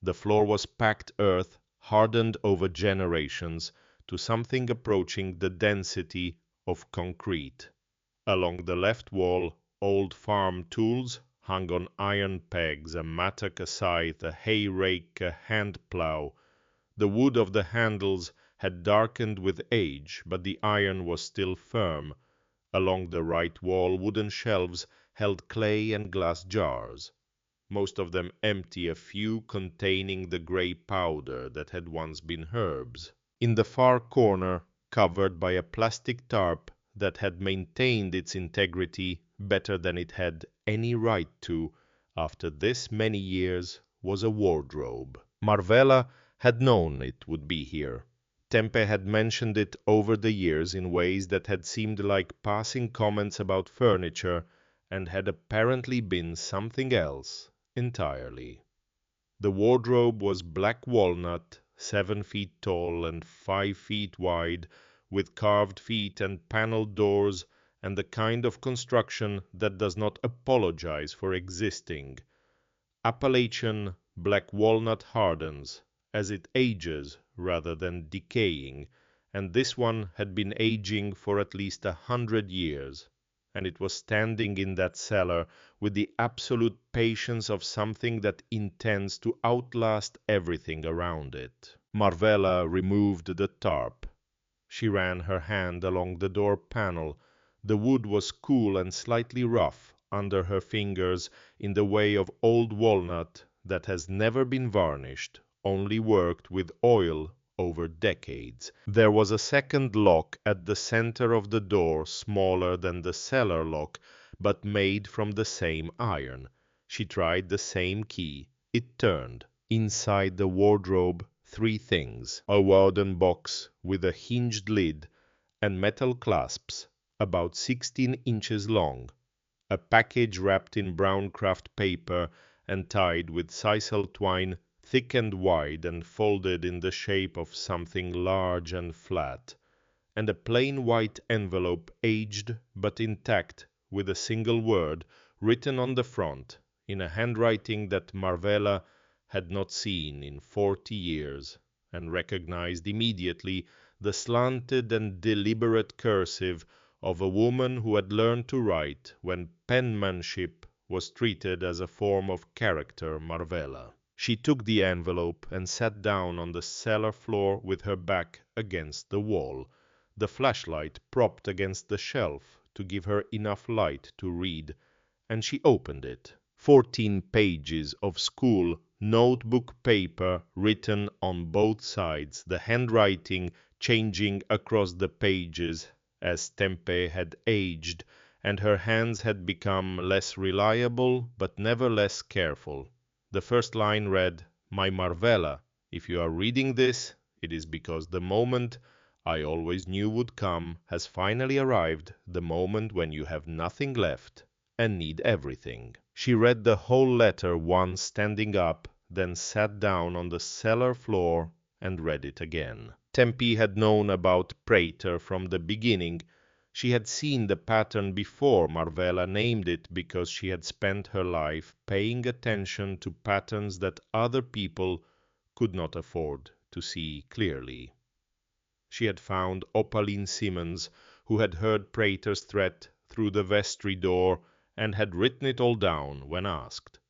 The floor was packed earth, hardened over generations to something approaching the density of concrete. Along the left wall, old farm tools hung on iron pegs, a mattock, a scythe, a hay rake, a hand plough. The wood of the handles had darkened with age, but the iron was still firm. Along the right wall, wooden shelves held clay and glass jars, most of them empty, a few containing the grey powder that had once been herbs. In the far corner, covered by a plastic tarp that had maintained its integrity better than it had any right to, after this many years, was a wardrobe. Marvella had known it would be here. Tempe had mentioned it over the years in ways that had seemed like passing comments about furniture, and had apparently been something else entirely. The wardrobe was black walnut, 7 feet tall and 5 feet wide, with carved feet and paneled doors, and the kind of construction that does not apologize for existing. Appalachian black walnut hardens as it ages rather than decaying, and this one had been aging for at least 100 years, and it was standing in that cellar with the absolute patience of something that intends to outlast everything around it. Marvella removed the tarp. She ran her hand along the door panel. The wood was cool and slightly rough under her fingers, in the way of old walnut that has never been varnished, only worked with oil over decades. There was a second lock at the center of the door, smaller than the cellar lock, but made from the same iron. She tried the same key. It turned. Inside the wardrobe, 3 things: a wooden box with a hinged lid and metal clasps about 16 inches long, a package wrapped in brown craft paper and tied with sisal twine, thick and wide and folded in the shape of something large and flat, and a plain white envelope, aged but intact, with a single word written on the front in a handwriting that Marvella had not seen in 40 years, and recognized immediately the slanted and deliberate cursive of a woman who had learned to write when penmanship was treated as a form of character. Marvella. She took the envelope and sat down on the cellar floor with her back against the wall, the flashlight propped against the shelf to give her enough light to read, and she opened it. 14 pages of school notebook paper written on both sides, the handwriting changing across the pages as Tempe had aged, and her hands had become less reliable but never less careful. The first line read, "My Marvella, if you are reading this, it is because the moment I always knew would come has finally arrived, the moment when you have nothing left and need everything." She read the whole letter once standing up, then sat down on the cellar floor and read it again. Tempe had known about Prater from the beginning. She had seen the pattern before Marvella named it, because she had spent her life paying attention to patterns that other people could not afford to see clearly. She had found Opaline Simmons, who had heard Prater's threat through the vestry door and had written it all down when asked.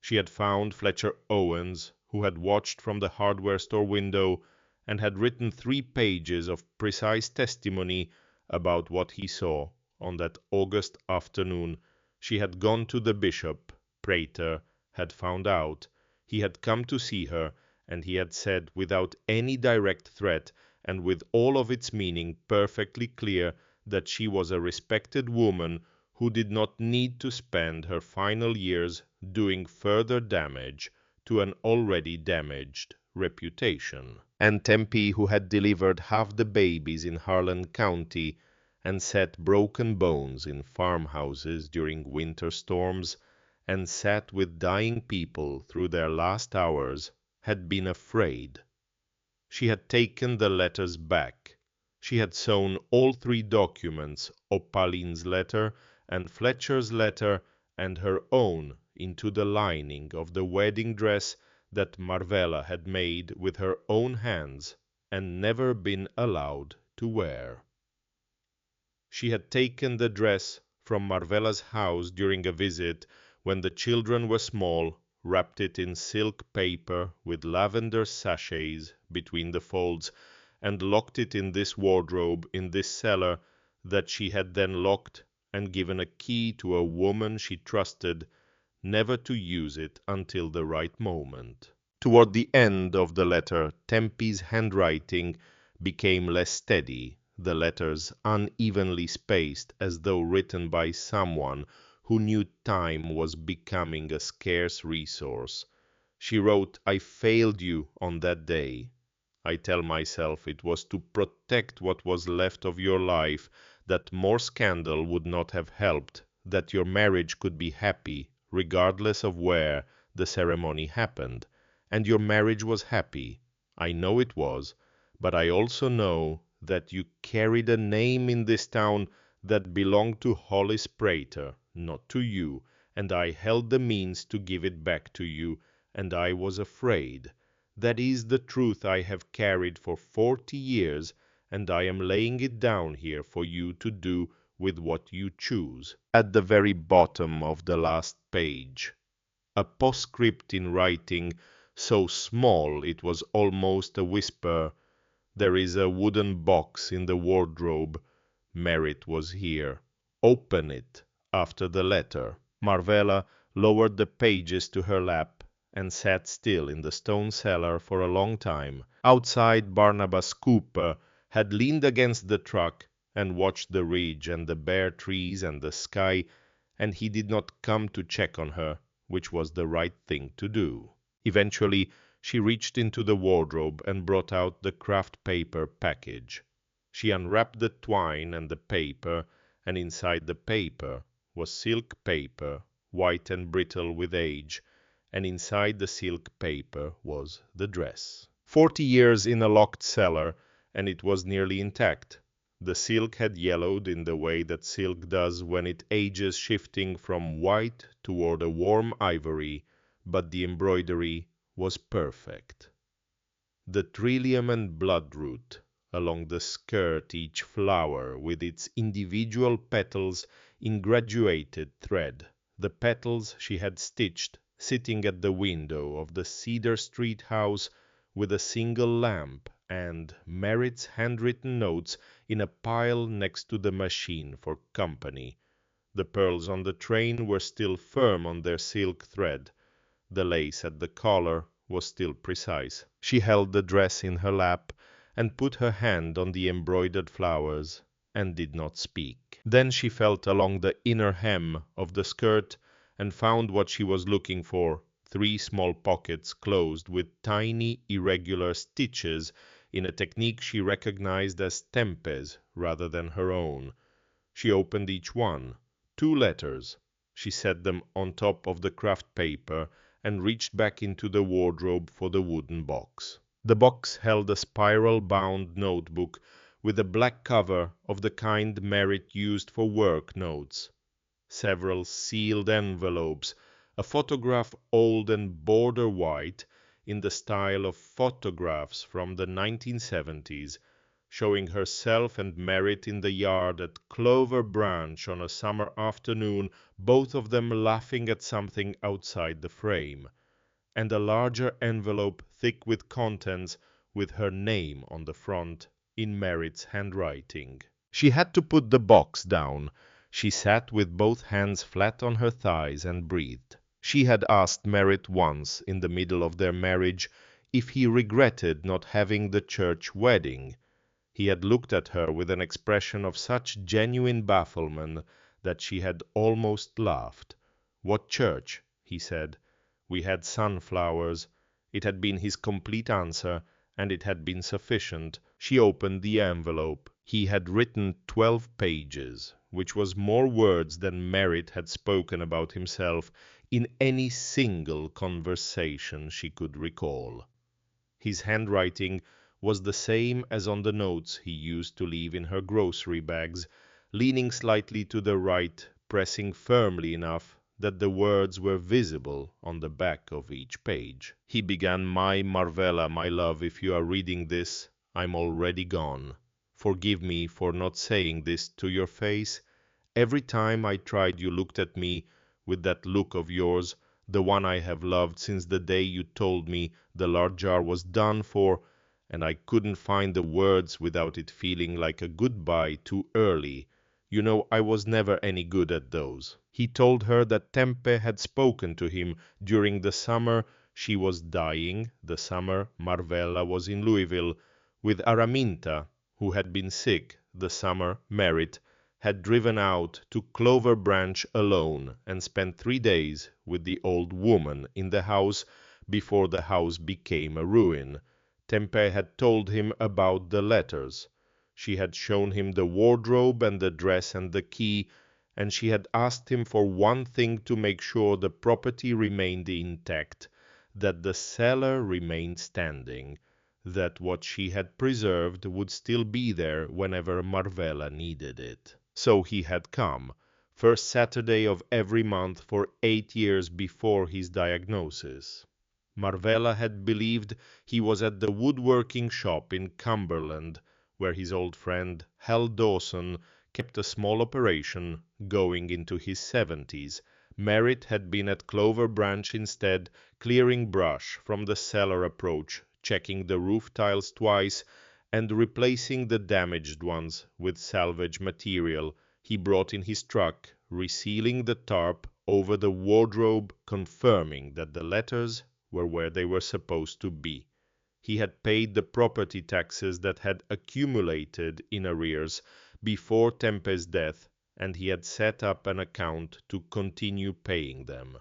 She had found Fletcher Owens, who had watched from the hardware store window and had written 3 pages of precise testimony about what he saw on that August afternoon. She had gone to the bishop. Prater had found out. He had come to see her, and he had said, without any direct threat, and with all of its meaning perfectly clear, that she was a respected woman who did not need to spend her final years doing further damage to an already damaged reputation. And Tempe, who had delivered half the babies in Harlan County and set broken bones in farmhouses during winter storms, and sat with dying people through their last hours, had been afraid. She had taken the letters back. She had sewn all three documents, Opaline's letter and Fletcher's letter and her own, into the lining of the wedding dress that Marvella had made with her own hands and never been allowed to wear. She had taken the dress from Marvella's house during a visit when the children were small, wrapped it in silk paper with lavender sachets between the folds, and locked it in this wardrobe in this cellar that she had then locked and given a key to a woman she trusted, never to use it until the right moment. Toward the end of the letter, Tempe's handwriting became less steady, the letters unevenly spaced as though written by someone who knew time was becoming a scarce resource. She wrote, "I failed you on that day. I tell myself it was to protect what was left of your life, that more scandal would not have helped, that your marriage could be happy, regardless of where the ceremony happened. And your marriage was happy. I know it was, but I also know that you carried a name in this town that belonged to Hollis Prater, not to you, and I held the means to give it back to you, and I was afraid. That is the truth I have carried for 40 years, and I am laying it down here for you to do with what you choose." At the very bottom of the last page, a postscript in writing so small it was almost a whisper, "There is a wooden box in the wardrobe. Merritt was here. Open it after the letter." Marvella lowered the pages to her lap and sat still in the stone cellar for a long time. Outside, Barnabas Cooper had leaned against the truck and watched the ridge and the bare trees and the sky, and he did not come to check on her, which was the right thing to do. Eventually, she reached into the wardrobe and brought out the craft paper package. She unwrapped the twine and the paper, and inside the paper was silk paper, white and brittle with age, and inside the silk paper was the dress. 40 years in a locked cellar, and it was nearly intact. The silk had yellowed in the way that silk does when it ages, shifting from white toward a warm ivory, but the embroidery was perfect. The trillium and bloodroot along the skirt, each flower with its individual petals in graduated thread. The petals she had stitched, sitting at the window of the Cedar Street house with a single lamp, and Merritt's handwritten notes in a pile next to the machine for company. The pearls on the train were still firm on their silk thread. The lace at the collar was still precise. She held the dress in her lap and put her hand on the embroidered flowers and did not speak. Then she felt along the inner hem of the skirt and found what she was looking for, 3 small pockets closed with tiny irregular stitches in a technique she recognized as Tempe's rather than her own. She opened each one. 2 letters. She set them on top of the craft paper and reached back into the wardrobe for the wooden box. The box held a spiral-bound notebook with a black cover of the kind Merritt used for work notes, several sealed envelopes, a photograph old and border white in the style of photographs from the 1970s, showing herself and Merritt in the yard at Clover Branch on a summer afternoon, both of them laughing at something outside the frame, and a larger envelope thick with contents with her name on the front in Merritt's handwriting. She had to put the box down. She sat with both hands flat on her thighs and breathed. She had asked Merritt once, in the middle of their marriage, if he regretted not having the church wedding. He had looked at her with an expression of such genuine bafflement that she had almost laughed. "What church?" he said. "We had sunflowers." It had been his complete answer, and it had been sufficient. She opened the envelope. He had written 12 pages, which was more words than Merritt had spoken about himself in any single conversation she could recall. His handwriting was the same as on the notes he used to leave in her grocery bags, leaning slightly to the right, pressing firmly enough that the words were visible on the back of each page. He began, "My Marvella, my love, if you are reading this, I'm already gone. Forgive me for not saying this to your face. Every time I tried you looked at me with that look of yours, the one I have loved since the day you told me the large jar was done for, and I couldn't find the words without it feeling like a goodbye too early. You know I was never any good at those." He told her that Tempe had spoken to him during the summer she was dying, the summer Marvella was in Louisville, with Araminta, who had been sick, the summer Merritt had driven out to Clover Branch alone and spent 3 days with the old woman in the house before the house became a ruin. Tempe had told him about the letters. She had shown him the wardrobe and the dress and the key, and she had asked him for one thing to make sure the property remained intact, that the cellar remained standing, that what she had preserved would still be there whenever Marvella needed it. So he had come, first Saturday of every month for 8 years before his diagnosis. Marvella had believed he was at the woodworking shop in Cumberland, where his old friend Hal Dawson kept a small operation, going into his 70s. Merritt had been at Clover Branch instead, clearing brush from the cellar approach, checking the roof tiles twice, and replacing the damaged ones with salvage material he brought in his truck, resealing the tarp over the wardrobe, confirming that the letters were where they were supposed to be. He had paid the property taxes that had accumulated in arrears before Tempe's death, and he had set up an account to continue paying them.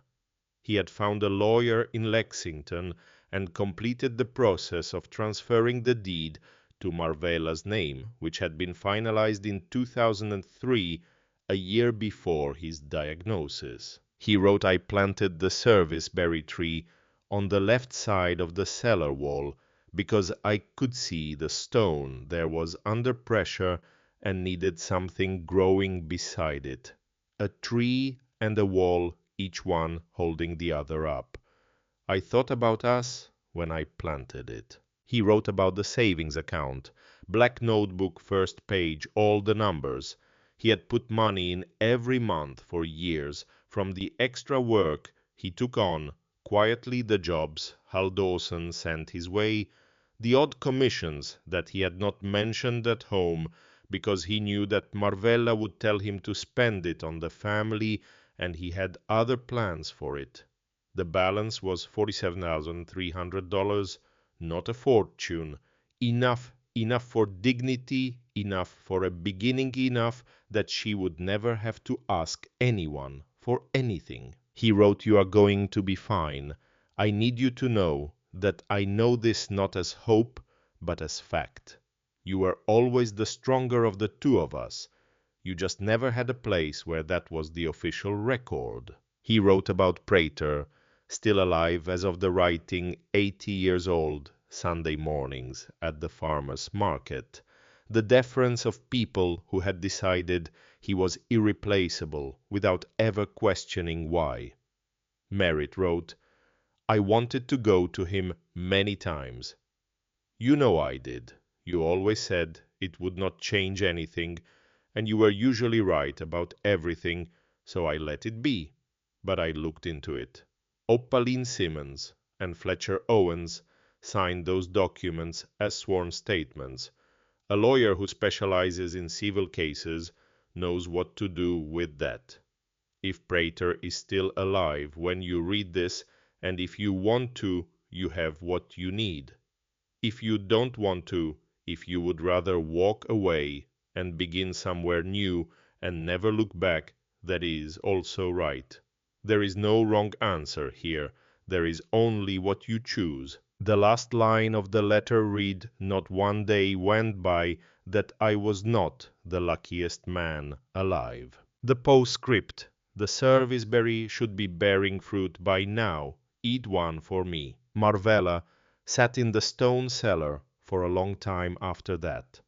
He had found a lawyer in Lexington and completed the process of transferring the deed to Marvella's name, which had been finalized in 2003, a year before his diagnosis. He wrote, "I planted the serviceberry tree on the left side of the cellar wall because I could see the stone there was under pressure and needed something growing beside it. A tree and a wall, each one holding the other up. I thought about us when I planted it." He wrote about the savings account, black notebook, first page, all the numbers. He had put money in every month for years, from the extra work he took on, quietly the jobs Hal Dawson sent his way, the odd commissions that he had not mentioned at home because he knew that Marvella would tell him to spend it on the family and he had other plans for it. The balance was $47,300, not a fortune, enough for dignity, enough for a beginning, enough that she would never have to ask anyone for anything. He wrote, "You are going to be fine. I need you to know that I know this not as hope, but as fact. You were always the stronger of the two of us. You just never had a place where that was the official record." He wrote about Prater, still alive as of the writing, 80 years old, Sunday mornings at the farmer's market, the deference of people who had decided he was irreplaceable without ever questioning why. Merritt wrote, "I wanted to go to him many times. You know I did. You always said it would not change anything, and you were usually right about everything, so I let it be. But I looked into it. Opaline Simmons and Fletcher Owens signed those documents as sworn statements. A lawyer who specializes in civil cases knows what to do with that. If Prater is still alive when you read this, and if you want to, you have what you need. If you don't want to, If you would rather walk away and begin somewhere new and never look back, that is also right. There is no wrong answer here. There is only what you choose. The last line of the letter read, "Not one day went by that I was not the luckiest man alive." The postscript: "The serviceberry should be bearing fruit by now. Eat one for me." Marvella sat in the stone cellar for a long time after that.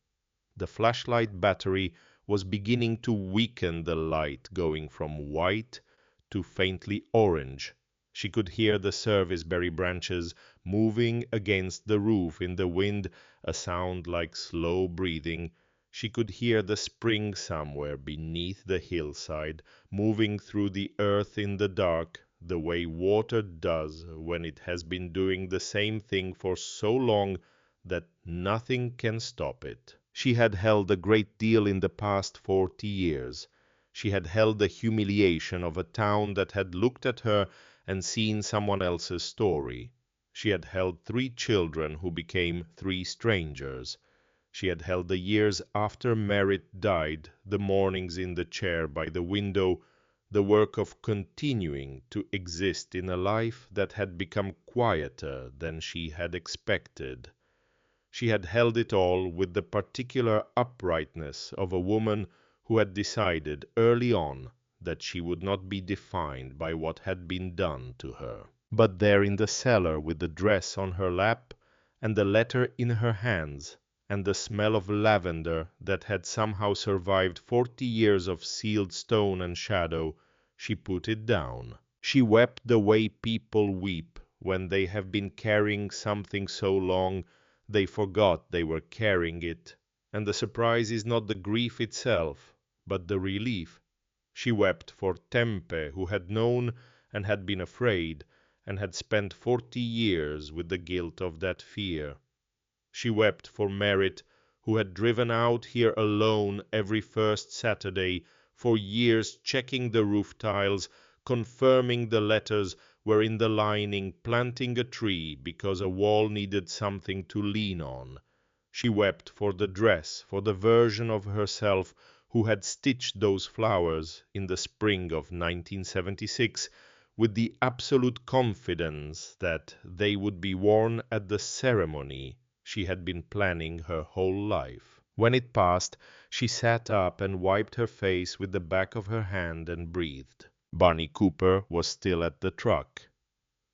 The flashlight battery was beginning to weaken the light, going from white to faintly orange. She could hear the serviceberry branches moving against the roof in the wind, a sound like slow breathing. She could hear the spring somewhere beneath the hillside, moving through the earth in the dark, the way water does when it has been doing the same thing for so long that nothing can stop it. She had held a great deal in the past 40 years. She had held the humiliation of a town that had looked at her and seen someone else's story. She had held 3 children who became 3 strangers. She had held the years after Merritt died, the mornings in the chair by the window, the work of continuing to exist in a life that had become quieter than she had expected. She had held it all with the particular uprightness of a woman who had decided early on that she would not be defined by what had been done to her. But there in the cellar, with the dress on her lap, and the letter in her hands, and the smell of lavender that had somehow survived 40 years of sealed stone and shadow, she put it down. She wept the way people weep when they have been carrying something so long they forgot they were carrying it, and the surprise is not the grief itself, but the relief. She wept for Tempe, who had known and had been afraid, and had spent 40 years with the guilt of that fear. She wept for Merritt, who had driven out here alone every first Saturday, for years checking the roof tiles, confirming the letters were in the lining, planting a tree because a wall needed something to lean on. She wept for the dress, for the version of herself who had stitched those flowers in the spring of 1976, with the absolute confidence that they would be worn at the ceremony she had been planning her whole life. When it passed, she sat up and wiped her face with the back of her hand and breathed. Barney Cooper was still at the truck.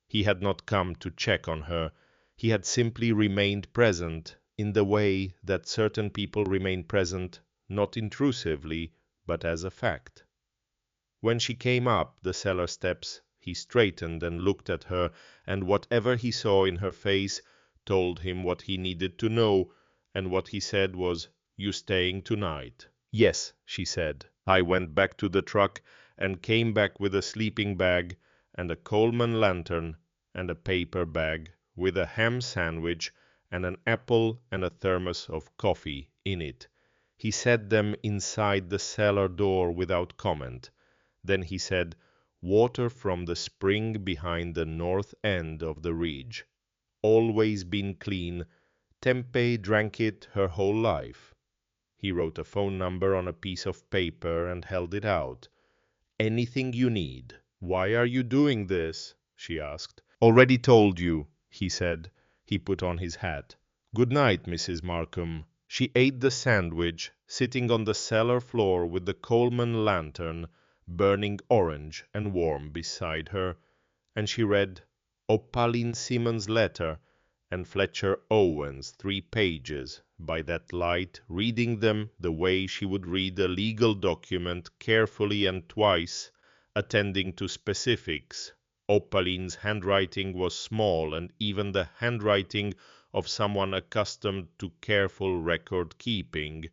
He had not come to check on her. He had simply remained present in the way that certain people remain present, not intrusively, but as a fact. When she came up the cellar steps, he straightened and looked at her, and whatever he saw in her face told him what he needed to know, and what he said was, "You staying tonight?" "Yes," she said. I went back to the truck and came back with a sleeping bag and a Coleman lantern and a paper bag with a ham sandwich and an apple and a thermos of coffee in it. He set them inside the cellar door without comment. Then he said, "Water from the spring behind the north end of the ridge. Always been clean. Tempe drank it her whole life." He wrote a phone number on a piece of paper and held it out. "Anything you need." "Why are you doing this?" she asked. "Already told you," he said. He put on his hat. "Good night, Mrs. Markham." She ate the sandwich, sitting on the cellar floor with the Coleman lantern burning orange and warm beside her, and she read Opaline Simmons' letter and Fletcher Owen's 3 pages by that light, reading them the way she would read a legal document, carefully and twice, attending to specifics. Opaline's handwriting was small, and even the handwriting of someone accustomed to careful record-keeping.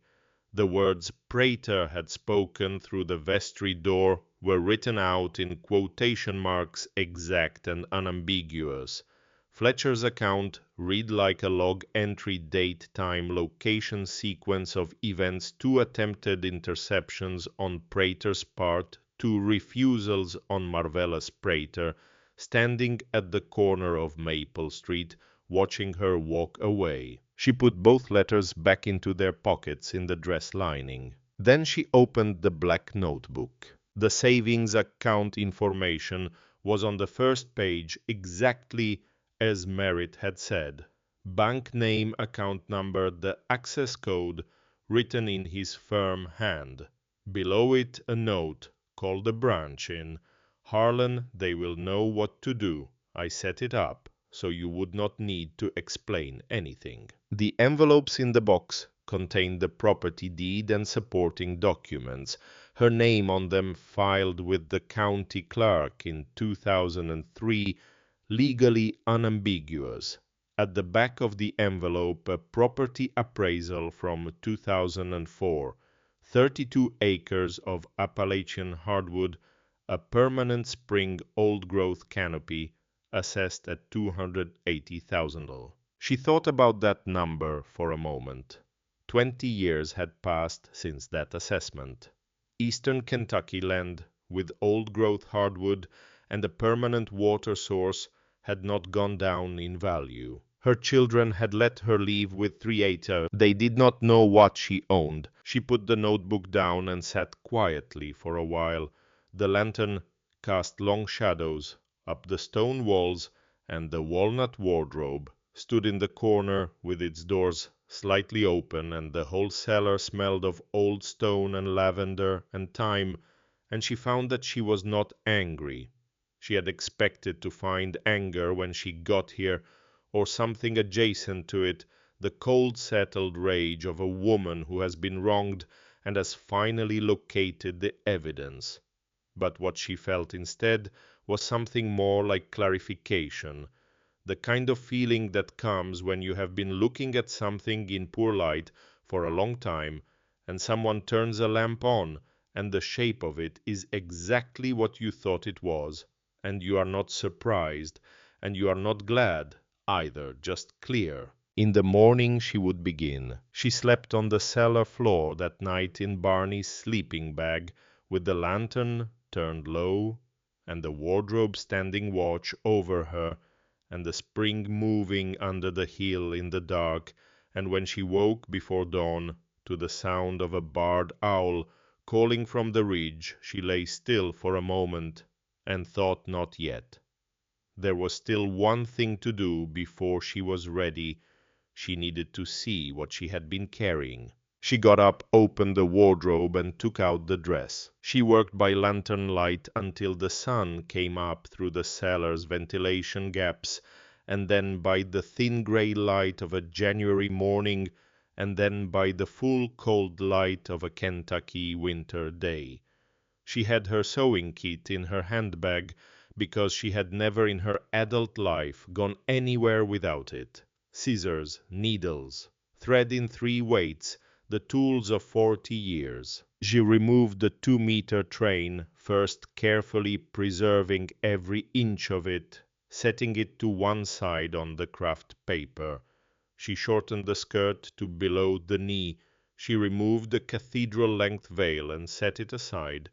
The words Prater had spoken through the vestry door were written out in quotation marks, exact and unambiguous. Fletcher's account read like a log entry, date, time, location sequence of events: 2 attempted interceptions on Prater's part, 2 refusals on Marvella's Prater, standing at the corner of Maple Street, watching her walk away. She put both letters back into their pockets in the dress lining. Then she opened the black notebook. The savings account information was on the first page exactly as Merritt had said. Bank name, account number, the access code written in his firm hand. Below it a note, call the branch in Harlan, they will know what to do. I set it up so you would not need to explain anything. The envelopes in the box contained the property deed and supporting documents, her name on them filed with the county clerk in 2003, legally unambiguous. At the back of the envelope, a property appraisal from 2004, 32 acres of Appalachian hardwood, a permanent spring old-growth canopy, assessed at $280,000. She thought about that number for a moment. 20 years had passed since that assessment. Eastern Kentucky land, with old-growth hardwood and a permanent water source, had not gone down in value. Her children had let her leave with 3 acres. They did not know what she owned. She put the notebook down and sat quietly for a while. The lantern cast long shadows up the stone walls, and the walnut wardrobe stood in the corner with its doors slightly open, and the whole cellar smelled of old stone and lavender and thyme, and she found that she was not angry. She had expected to find anger when she got here, or something adjacent to it, the cold settled rage of a woman who has been wronged and has finally located the evidence. But what she felt instead was something more like clarification, the kind of feeling that comes when you have been looking at something in poor light for a long time, and someone turns a lamp on, and the shape of it is exactly what you thought it was, and you are not surprised, and you are not glad either, just clear. In the morning she would begin. She slept on the cellar floor that night in Barney's sleeping bag, with the lantern turned low, and the wardrobe standing watch over her, and the spring moving under the hill in the dark, and when she woke before dawn to the sound of a barred owl calling from the ridge, she lay still for a moment and thought not yet. There was still one thing to do before she was ready. She needed to see what she had been carrying. She got up, opened the wardrobe, and took out the dress. She worked by lantern light until the sun came up through the cellar's ventilation gaps, and then by the thin gray light of a January morning, and then by the full cold light of a Kentucky winter day. She had her sewing kit in her handbag, because she had never in her adult life gone anywhere without it. Scissors, needles, thread in 3 weights, the tools of 40 years. She removed the 2-meter train, first carefully preserving every inch of it, setting it to one side on the craft paper. She shortened the skirt to below the knee. She removed the cathedral-length veil and set it aside.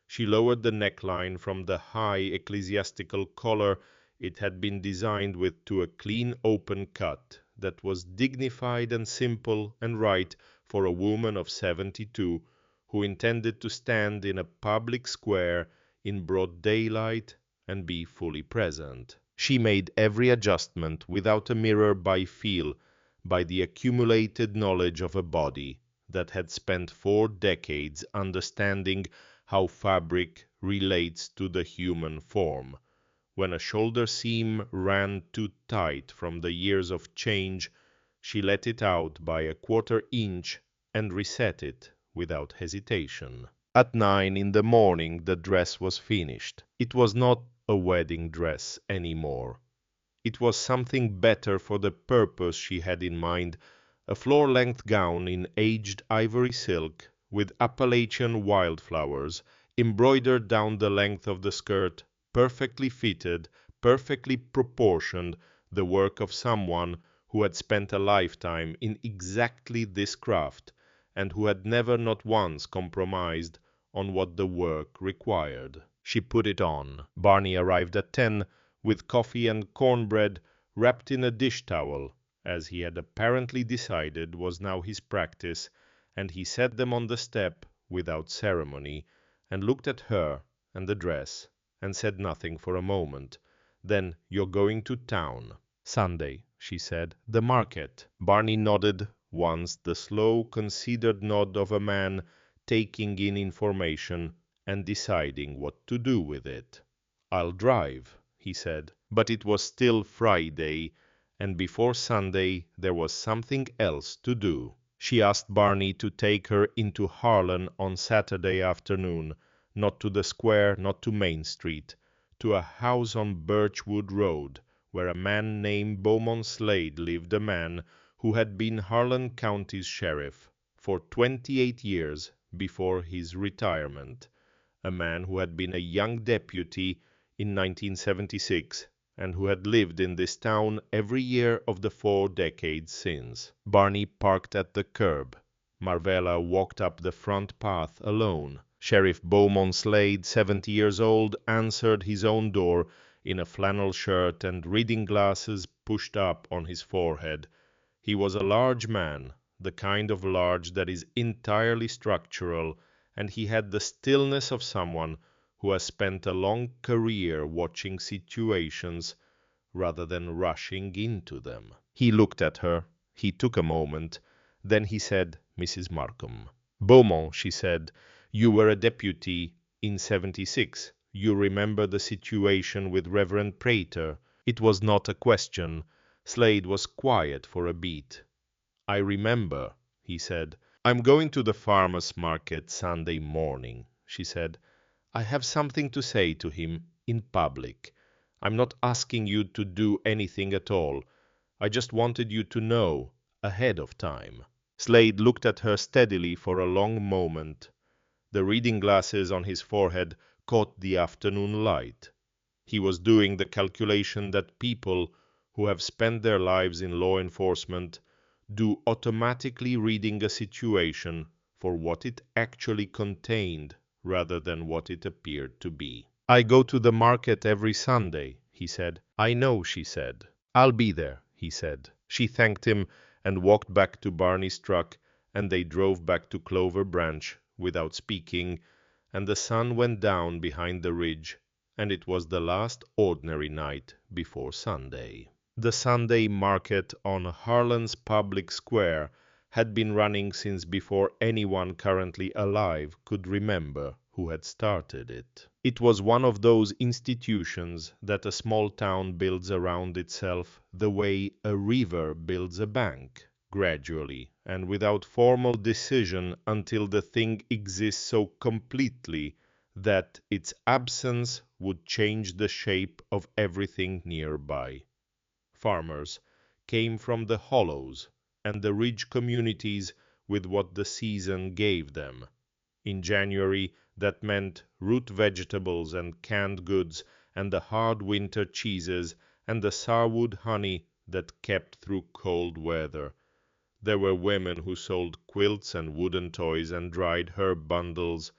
She lowered the neckline from the high ecclesiastical collar it had been designed with to a clean open cut that was dignified and simple and right for a woman of 72 who intended to stand in a public square in broad daylight and be fully present. She made every adjustment without a mirror by feel, by the accumulated knowledge of a body that had spent 4 decades understanding how fabric relates to the human form. When a shoulder seam ran too tight from the years of change, she let it out by a 1/4 inch and reset it without hesitation. At 9 in the morning the dress was finished. It was not a wedding dress any more. It was something better for the purpose she had in mind, a floor-length gown in aged ivory silk, with Appalachian wildflowers, embroidered down the length of the skirt, perfectly fitted, perfectly proportioned, the work of someone who had spent a lifetime in exactly this craft, and who had never not once compromised on what the work required. She put it on. Barney arrived at 10, with coffee and cornbread, wrapped in a dish towel, as he had apparently decided was now his practice, and he set them on the step without ceremony, and looked at her and the dress, and said nothing for a moment. Then, "You're going to town." "Sunday," she said. "The market." Barney nodded once, the slow, considered nod of a man taking in information and deciding what to do with it. "I'll drive," he said. But it was still Friday, and before Sunday there was something else to do. She asked Barney to take her into Harlem on Saturday afternoon, not to the square, not to Main Street, to a house on Birchwood Road, where a man named Beaumont Slade lived, a man who had been Harlan County's sheriff for 28 years before his retirement, a man who had been a young deputy in 1976, and who had lived in this town every year of the 4 decades since. Barney parked at the curb. Marvella walked up the front path alone. Sheriff Beaumont Slade, 70 years old, answered his own door in a flannel shirt and reading glasses pushed up on his forehead. He was a large man, the kind of large that is entirely structural, and he had the stillness of someone who has spent a long career watching situations rather than rushing into them. He looked at her. He took a moment. Then he said, "Mrs. Markham." "Beaumont," she said, "you were a deputy in 76. You remember the situation with Reverend Prater." It was not a question. Slade was quiet for a beat. "I remember," he said. "I'm going to the farmer's market Sunday morning," she said. "I have something to say to him in public. I'm not asking you to do anything at all. I just wanted you to know ahead of time." Slade looked at her steadily for a long moment. The reading glasses on his forehead caught the afternoon light. He was doing the calculation that people who have spent their lives in law enforcement do, automatically reading a situation for what it actually contained rather than what it appeared to be. "I go to the market every Sunday," he said. "I know," she said. "I'll be there," he said. She thanked him and walked back to Barney's truck, and they drove back to Clover Branch without speaking, and the sun went down behind the ridge, and it was the last ordinary night before Sunday. The Sunday market on Harlan's public square had been running since before anyone currently alive could remember who had started it. It was one of those institutions that a small town builds around itself the way a river builds a bank, gradually and without formal decision, until the thing exists so completely that its absence would change the shape of everything nearby. Farmers came from the hollows and the ridge communities with what the season gave them. In January, that meant root vegetables and canned goods, and the hard winter cheeses, and the sourwood honey that kept through cold weather. There were women who sold quilts and wooden toys and dried herb bundles.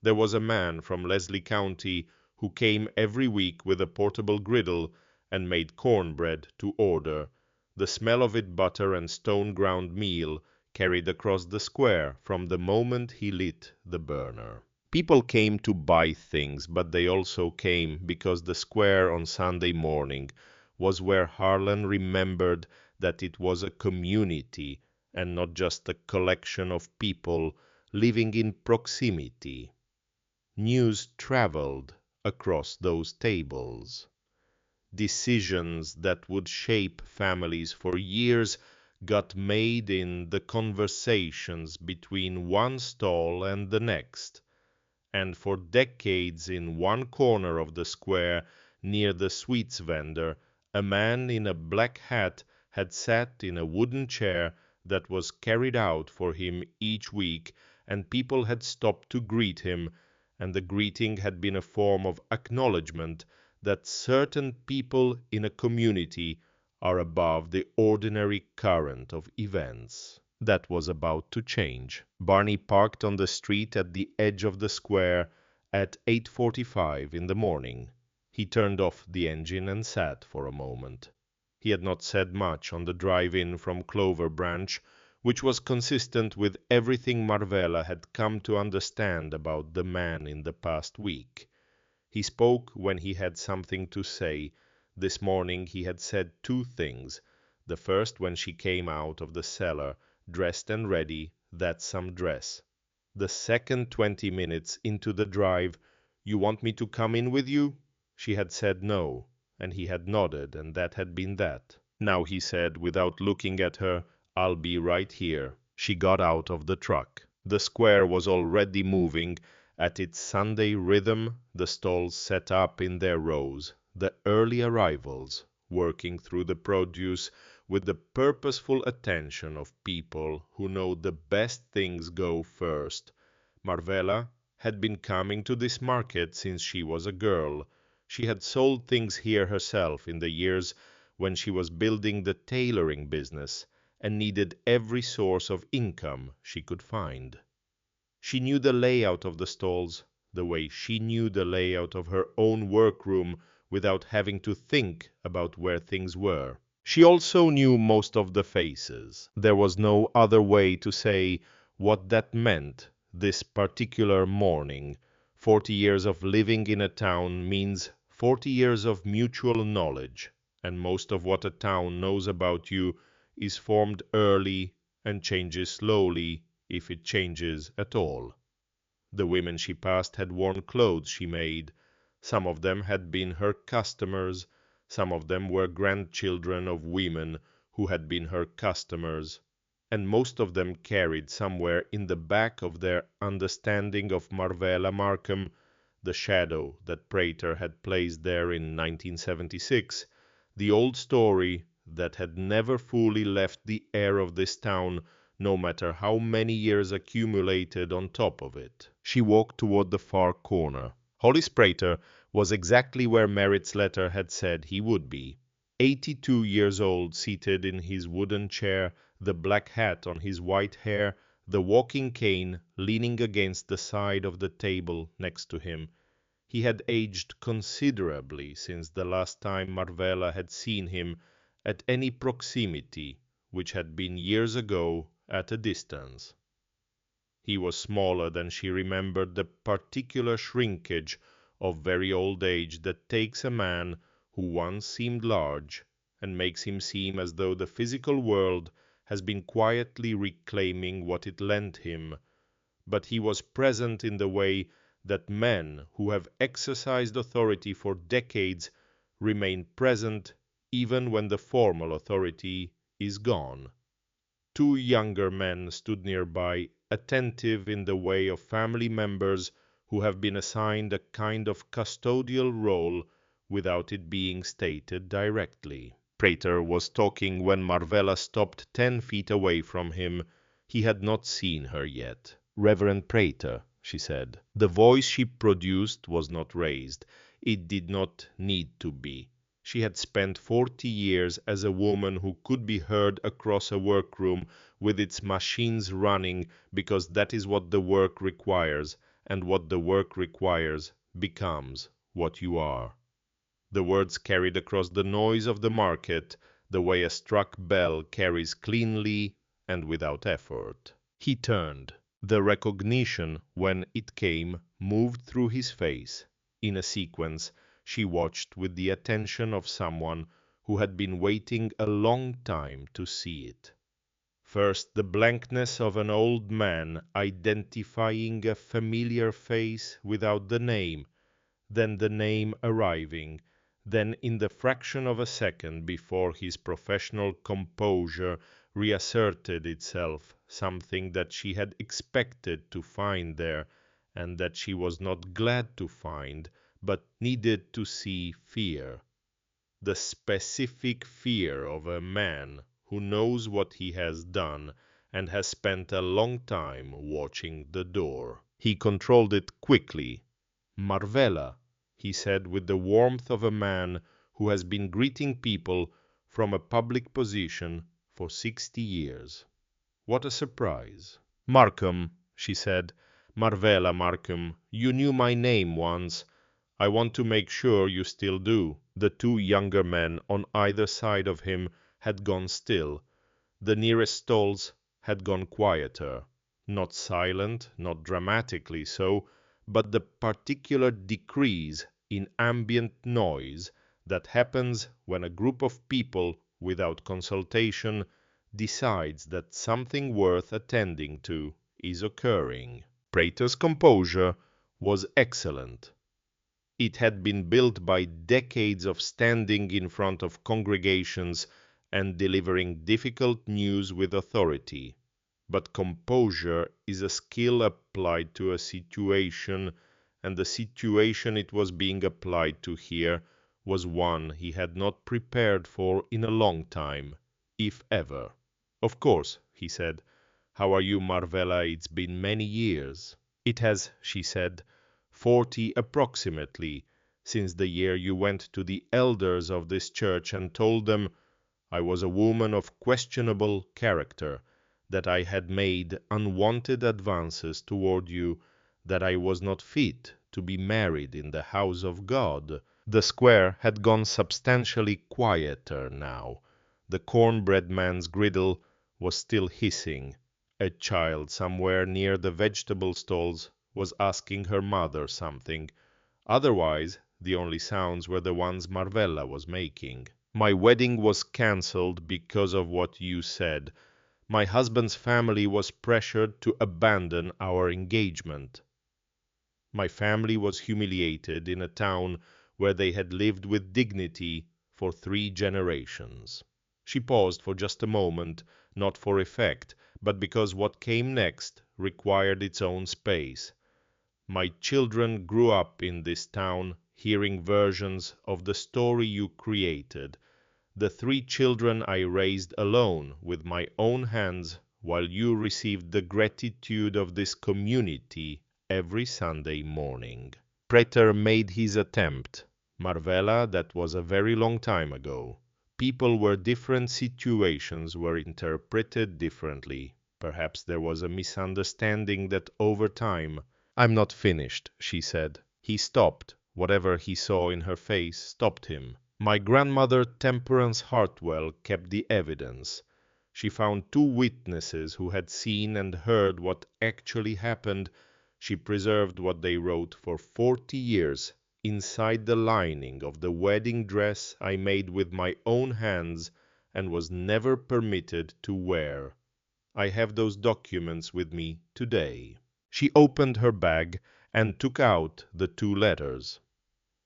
There was a man from Leslie County who came every week with a portable griddle and made cornbread to order, the smell of it butter and stone-ground meal carried across the square from the moment he lit the burner. People came to buy things, but they also came because the square on Sunday morning was where Harlan remembered that it was a community and not just a collection of people living in proximity. News traveled across those tables. Decisions that would shape families for years got made in the conversations between one stall and the next, and for decades in one corner of the square near the sweets vendor, a man in a black hat had sat in a wooden chair that was carried out for him each week, and people had stopped to greet him, and the greeting had been a form of acknowledgment that certain people in a community are above the ordinary current of events. That was about to change. Barney parked on the street at the edge of the square at 8:45 in the morning. He turned off the engine and sat for a moment. He had not said much on the drive-in from Clover Branch, which was consistent with everything Marvella had come to understand about the man in the past week. He spoke when he had something to say. This morning he had said two things. The first when she came out of the cellar, dressed and ready, that's some dress. The second 20 minutes into the drive, "You want me to come in with you?" She had said no, and he had nodded, and that had been that. Now he said, without looking at her, "I'll be right here." She got out of the truck. The square was already moving at its Sunday rhythm, the stalls set up in their rows, the early arrivals, working through the produce with the purposeful attention of people who know the best things go first. Marvella had been coming to this market since she was a girl. She had sold things here herself in the years when she was building the tailoring business and needed every source of income she could find. She knew the layout of the stalls, the way she knew the layout of her own workroom without having to think about where things were. She also knew most of the faces. There was no other way to say what that meant this particular morning. 40 years of living in a town means 40 years of mutual knowledge, and most of what a town knows about you is formed early and changes slowly, if it changes at all. The women she passed had worn clothes she made. Some of them had been her customers, some of them were grandchildren of women who had been her customers, and most of them carried somewhere in the back of their understanding of Marvella Markham the shadow that Prater had placed there in 1976, the old story that had never fully left the air of this town, no matter how many years accumulated on top of it. She walked toward the far corner. Hollis Prater was exactly where Merritt's letter had said he would be. 82 years old, seated in his wooden chair, the black hat on his white hair, the walking cane leaning against the side of the table next to him. He had aged considerably since the last time Marvella had seen him at any proximity, which had been years ago at a distance. He was smaller than she remembered the particular shrinkage of very old age that takes a man who once seemed large and makes him seem as though the physical world has been quietly reclaiming what it lent him. But he was present in the way that men who have exercised authority for decades remain present even when the formal authority is gone. Two younger men stood nearby, attentive in the way of family members who have been assigned a kind of custodial role without it being stated directly. Prater was talking when Marvella stopped 10 feet away from him. He had not seen her yet. "Reverend Prater," she said. The voice she produced was not raised. It did not need to be. She had spent 40 years as a woman who could be heard across a workroom with its machines running because that is what the work requires, and what the work requires becomes what you are. The words carried across the noise of the market the way a struck bell carries cleanly and without effort. He turned. The recognition, when it came, moved through his face. In a sequence, she watched with the attention of someone who had been waiting a long time to see it. First, the blankness of an old man identifying a familiar face without the name, then the name arriving, then in the fraction of a second before his professional composure reasserted itself, something that she had expected to find there, and that she was not glad to find, but needed to see fear. The specific fear of a man who knows what he has done and has spent a long time watching the door. He controlled it quickly. "Marvella," he said with the warmth of a man who has been greeting people from a public position for 60 years. What a surprise. "Markham," she said. "Marvella Markham. You knew my name once. I want to make sure you still do." The two younger men on either side of him had gone still. The nearest stalls had gone quieter, not silent, not dramatically so, but the particular decrease in ambient noise that happens when a group of people, without consultation, decides that something worth attending to is occurring. Prater's composure was excellent. It had been built by decades of standing in front of congregations and delivering difficult news with authority. But composure is a skill applied to a situation, and the situation it was being applied to here was one he had not prepared for in a long time, if ever. "Of course," he said. "How are you, Marvella? It's been many years." "It has," she said, "40 approximately, since the year you went to the elders of this church and told them I was a woman of questionable character, that I had made unwanted advances toward you, that I was not fit to be married in the house of God." The square had gone substantially quieter now. The cornbread man's griddle was still hissing. A child somewhere near the vegetable stalls was asking her mother something. Otherwise, the only sounds were the ones Marvella was making. "My wedding was cancelled because of what you said. My husband's family was pressured to abandon our engagement. My family was humiliated in a town where they had lived with dignity for 3 generations." She paused for just a moment, not for effect, but because what came next required its own space. "My children grew up in this town, hearing versions of the story you created. The 3 children I raised alone with my own hands, while you received the gratitude of this community every Sunday morning." Prater made his attempt. "Marvella, that was a very long time ago. People were different, situations were interpreted differently. Perhaps there was a misunderstanding that over time—" "I'm not finished," she said. He stopped. Whatever he saw in her face stopped him. "My grandmother Temperance Hartwell kept the evidence. She found 2 witnesses who had seen and heard what actually happened. She preserved what they wrote for 40 years inside the lining of the wedding dress I made with my own hands and was never permitted to wear. I have those documents with me today." She opened her bag and took out the 2 letters.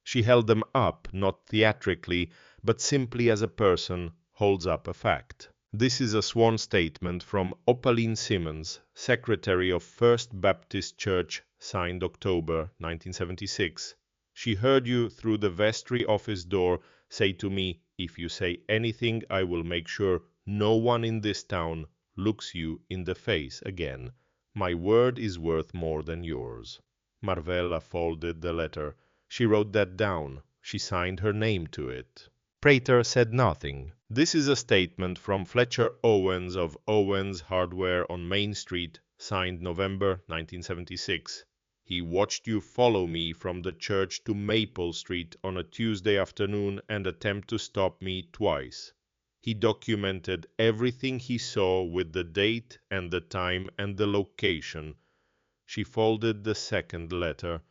She held them up, not theatrically, but simply as a person holds up a fact. "This is a sworn statement from Opaline Simmons, secretary of First Baptist Church, signed October 1976. She heard you through the vestry office door say to me, 'If you say anything, I will make sure no one in this town looks you in the face again. My word is worth more than yours.'" Marvella folded the letter. She wrote that down. She signed her name to it. Prater said nothing. "This is a statement from Fletcher Owens of Owens Hardware on Main Street, signed November 1976. He watched you follow me from the church to Maple Street on a Tuesday afternoon and attempt to stop me twice. He documented everything he saw with the date and the time and the location." She folded the second letter.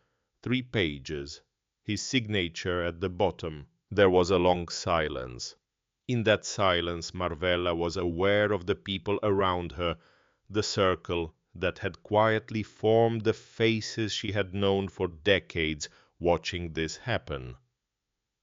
3 pages. His signature at the bottom. There was a long silence. In that silence Marvella was aware of the people around her, the circle that had quietly formed the faces she had known for decades watching this happen.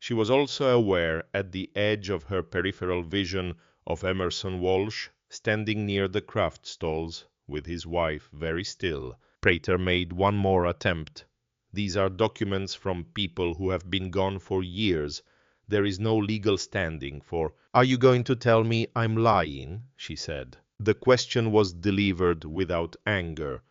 She was also aware, at the edge of her peripheral vision, of Emerson Walsh standing near the craft stalls, with his wife very still. Prater made one more attempt. "These are documents from people who have been gone for years. There is no legal standing for—" "Are you going to tell me I'm lying?" she said. The question was delivered without anger.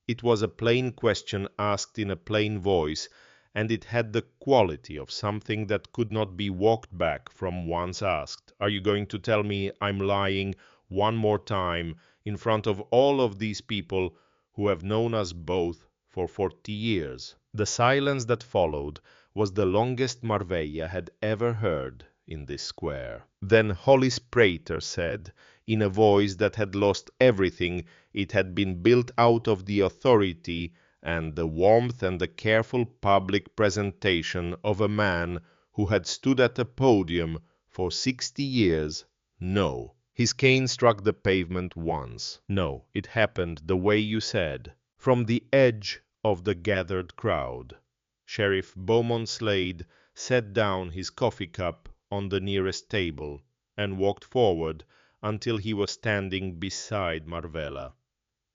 It was a plain question asked in a plain voice, and it had the quality of something that could not be walked back from once asked. "Are you going to tell me I'm lying one more time in front of all of these people who have known us both for 40 years?" The silence that followed was the longest Marvella had ever heard in this square. Then Hollis Prater said, in a voice that had lost everything it had been built out of the authority and the warmth and the careful public presentation of a man who had stood at a podium for 60 years, "No." His cane struck the pavement once. "No, it happened the way you said." From the edge of the gathered crowd, Sheriff Beaumont Slade set down his coffee cup on the nearest table and walked forward until he was standing beside Marvella.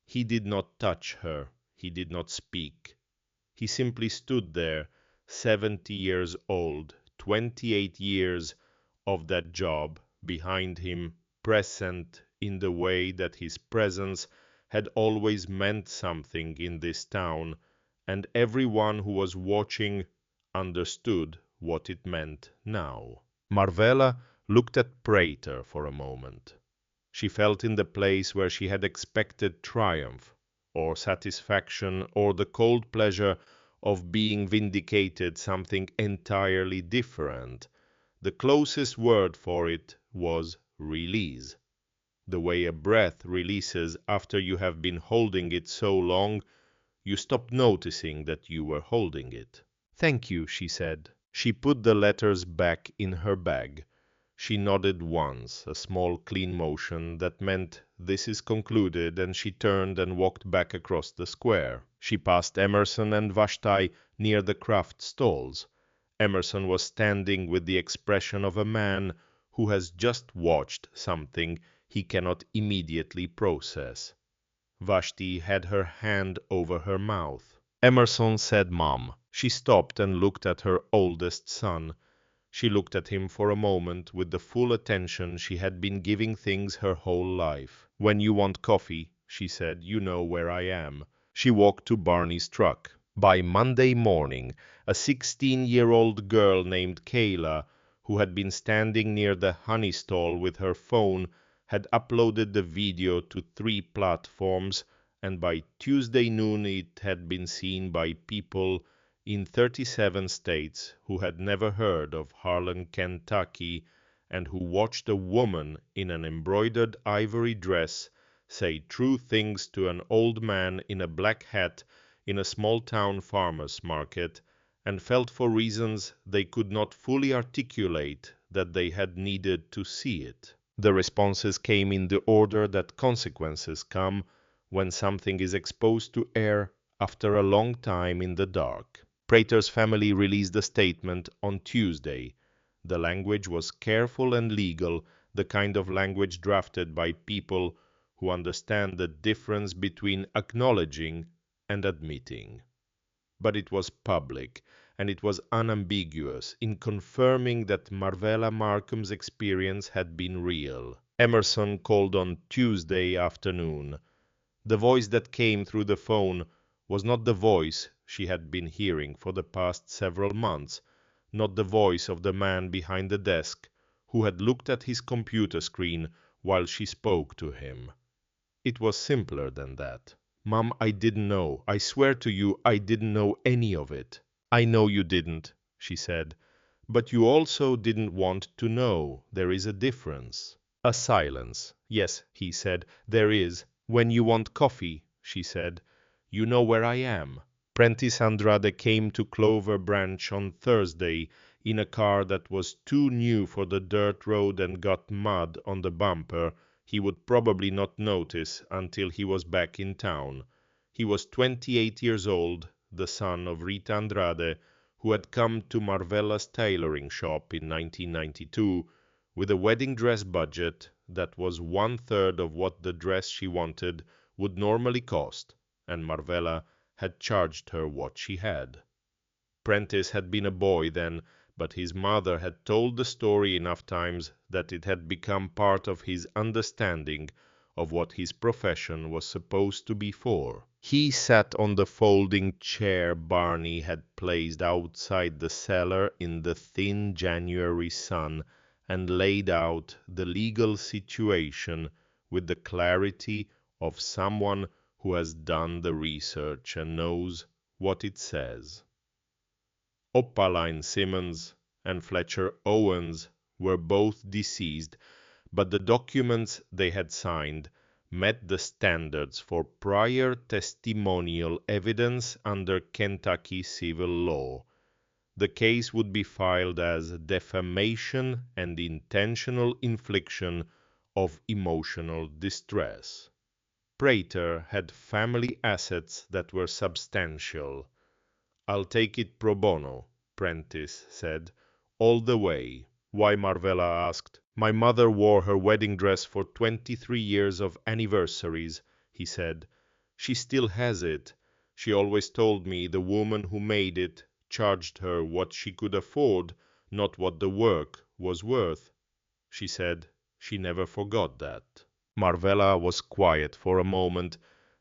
He did not touch her, he did not speak. He simply stood there, 70 years old, 28 years of that job behind him, present in the way that his presence had always meant something in this town, and everyone who was watching understood what it meant now. Marvella looked at Prater for a moment. She felt in the place where she had expected triumph, or satisfaction, or the cold pleasure of being vindicated, something entirely different. The closest word for it was release. The way a breath releases after you have been holding it so long, you stop noticing that you were holding it. "Thank you," she said. She put the letters back in her bag. She nodded once, a small clean motion that meant this is concluded, and she turned and walked back across the square. She passed Emerson and Vashti near the craft stalls. Emerson was standing with the expression of a man who has just watched something he cannot immediately process. Vashti had her hand over her mouth. Emerson said, "Mom." She stopped and looked at her oldest son. She looked at him for a moment with the full attention she had been giving things her whole life. "When you want coffee," she said, "you know where I am." She walked to Barney's truck. By Monday morning, a 16-year-old girl named Kayla, who had been standing near the honey stall with her phone, had uploaded the video to 3 platforms, and by Tuesday noon it had been seen by people in 37 states who had never heard of Harlan, Kentucky, and who watched a woman in an embroidered ivory dress say true things to an old man in a black hat in a small-town farmer's market, and felt for reasons they could not fully articulate that they had needed to see it. The responses came in the order that consequences come when something is exposed to air after a long time in the dark. Prater's family released a statement on Tuesday. The language was careful and legal, the kind of language drafted by people who understand the difference between acknowledging and admitting. But it was public, and it was unambiguous in confirming that Marvella Markham's experience had been real. Emerson called on Tuesday afternoon. The voice that came through the phone was not the voice she had been hearing for the past several months, not the voice of the man behind the desk who had looked at his computer screen while she spoke to him. It was simpler than that. "Mom, I didn't know. I swear to you I didn't know any of it." "I know you didn't," she said. "But you also didn't want to know. There is a difference." A silence. "Yes," he said, "there is. When you want coffee," she said, "you know where I am." Prentice Andrade came to Clover Branch on Thursday in a car that was too new for the dirt road and got mud on the bumper he would probably not notice until he was back in town. He was 28 years old, the son of Rita Andrade, who had come to Marvella's tailoring shop in 1992 with a wedding dress budget that was 1/3 of what the dress she wanted would normally cost, and Marvella had charged her what she had. Prentice had been a boy then, but his mother had told the story enough times that it had become part of his understanding of what his profession was supposed to be for. He sat on the folding chair Barney had placed outside the cellar in the thin January sun and laid out the legal situation with the clarity of someone who has done the research and knows what it says. Opaline Simmons and Fletcher Owens were both deceased, but the documents they had signed met the standards for prior testimonial evidence under Kentucky civil law. The case would be filed as defamation and intentional infliction of emotional distress. Prater had family assets that were substantial. "I'll take it pro bono," Prentice said, "all the way." "Why?" Marvella asked. "My mother wore her wedding dress for 23 years of anniversaries," he said. "She still has it. She always told me the woman who made it charged her what she could afford, not what the work was worth. She said she never forgot that." Marvella was quiet for a moment.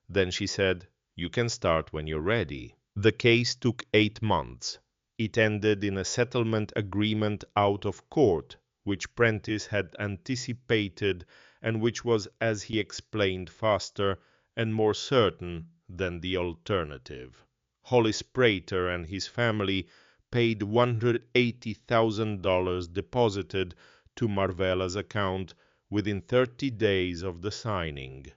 Then she said, "You can start when you're ready." The case took 8 months. It ended in a settlement agreement out of court, which Prentice had anticipated and which was, as he explained, faster and more certain than the alternative. Hollis Prater and his family paid $180,000 deposited to Marvella's account within 30 days of the signing.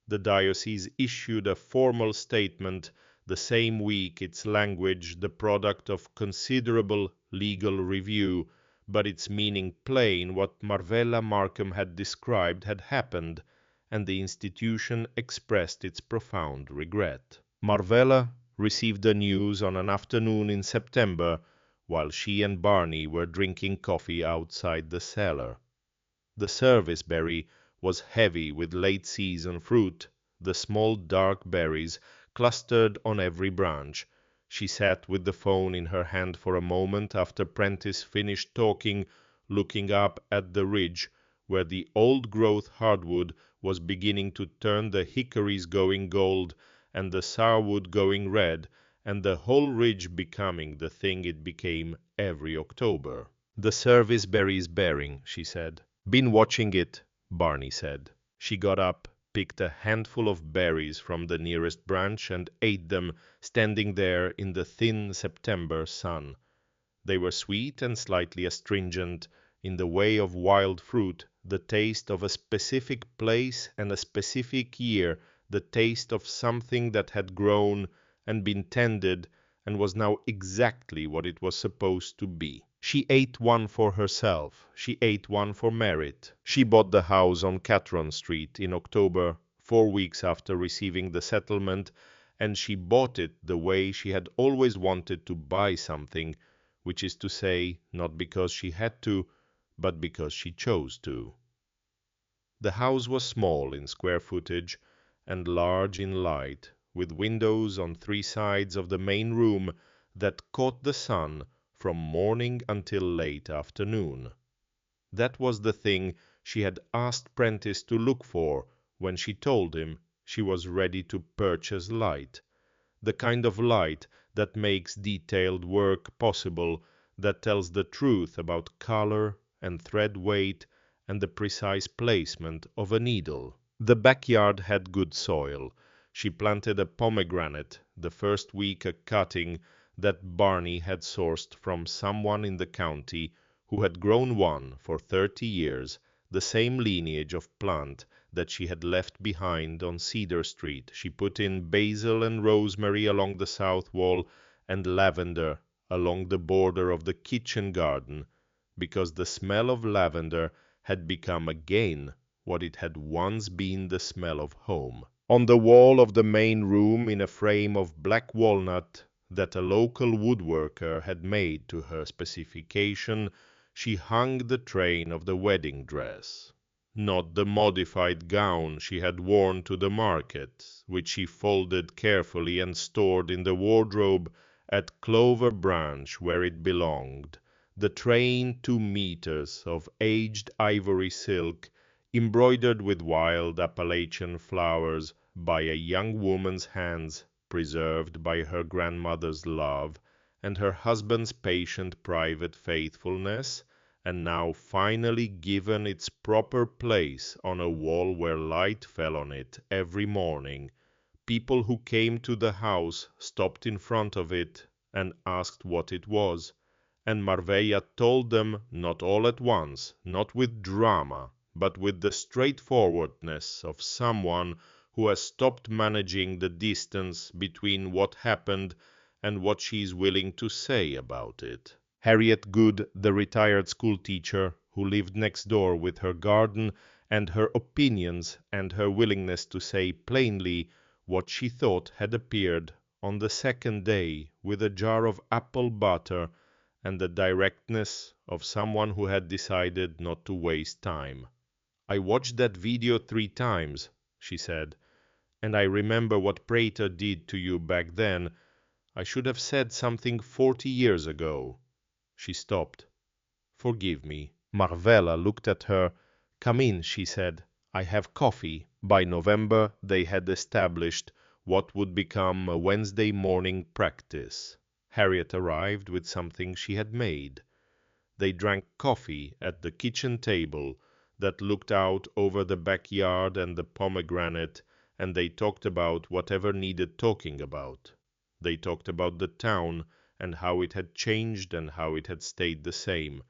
The diocese issued a formal statement the same week, its language the product of considerable legal review, but its meaning plain. What Marvella Markham had described had happened, and the institution expressed its profound regret. Marvella received the news on an afternoon in September, while she and Barney were drinking coffee outside the cellar. The serviceberry was heavy with late-season fruit, the small dark berries clustered on every branch. She sat with the phone in her hand for a moment after Prentice finished talking, looking up at the ridge, where the old-growth hardwood was beginning to turn, the hickories going gold, and the sourwood going red, and the whole ridge becoming the thing it became every October. "The serviceberry's bearing," she said. "Been watching it," Barney said. She got up, picked a handful of berries from the nearest branch, and ate them, standing there in the thin September sun. They were sweet and slightly astringent, in the way of wild fruit, the taste of a specific place and a specific year, the taste of something that had grown and been tended and was now exactly what it was supposed to be. She ate one for herself. She ate one for Merritt. She bought the house on Catron Street in October, 4 weeks after receiving the settlement, and she bought it the way she had always wanted to buy something, which is to say, not because she had to, but because she chose to. The house was small in square footage and large in light, with windows on 3 sides of the main room that caught the sun from morning until late afternoon. That was the thing she had asked Prentice to look for when she told him she was ready to purchase light, the kind of light that makes detailed work possible, that tells the truth about color and thread weight and the precise placement of a needle. The backyard had good soil. She planted a pomegranate the first week, a cutting that Barney had sourced from someone in the county who had grown one for 30 years, the same lineage of plant that she had left behind on Cedar Street. She put in basil and rosemary along the south wall and lavender along the border of the kitchen garden, because the smell of lavender had become again what it had once been, the smell of home. On the wall of the main room, in a frame of black walnut that a local woodworker had made to her specification, she hung the train of the wedding dress. Not the modified gown she had worn to the market, which she folded carefully and stored in the wardrobe at Clover Branch where it belonged. The train 2 meters of aged ivory silk, embroidered with wild Appalachian flowers by a young woman's hands, preserved by her grandmother's love and her husband's patient private faithfulness, and now finally given its proper place on a wall where light fell on it every morning. People who came to the house stopped in front of it and asked what it was, and Marvella told them not all at once, not with drama, but with the straightforwardness of someone who has stopped managing the distance between what happened and what she is willing to say about it. Harriet Good, the retired schoolteacher who lived next door with her garden and her opinions and her willingness to say plainly what she thought, had appeared on the second day with a jar of apple butter and the directness of someone who had decided not to waste time. "I watched that video 3 times," she said, "and I remember what Prater did to you back then. I should have said something 40 years ago." She stopped. "Forgive me." Marvella looked at her. "Come in," she said. "I have coffee." By November they had established what would become a Wednesday morning practice. Harriet arrived with something she had made. They drank coffee at the kitchen table that looked out over the backyard and the pomegranate, and they talked about whatever needed talking about. They talked about the town and how it had changed and how it had stayed the same.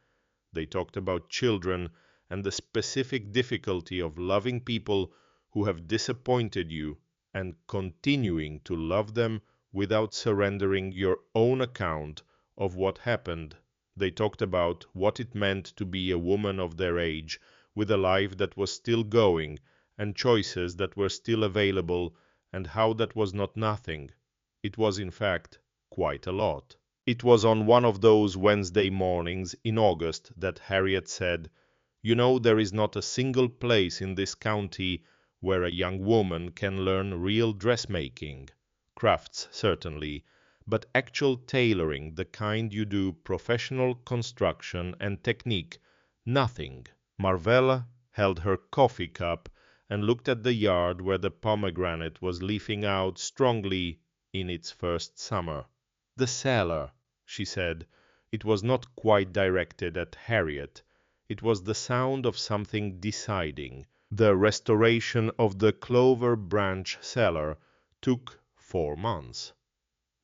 They talked about children and the specific difficulty of loving people who have disappointed you and continuing to love them without surrendering your own account of what happened. They talked about what it meant to be a woman of their age, with a life that was still going and choices that were still available, and how that was not nothing. It was, in fact, quite a lot. It was on one of those Wednesday mornings in August that Harriet said, "You know, there is not a single place in this county where a young woman can learn real dressmaking. Crafts, certainly, but actual tailoring, the kind you do, professional construction and technique, nothing." Marvella held her coffee cup and looked at the yard where the pomegranate was leafing out strongly in its first summer. "The cellar," she said. It was not quite directed at Harriet. It was the sound of something deciding. The restoration of the Clover Branch cellar took 4 months.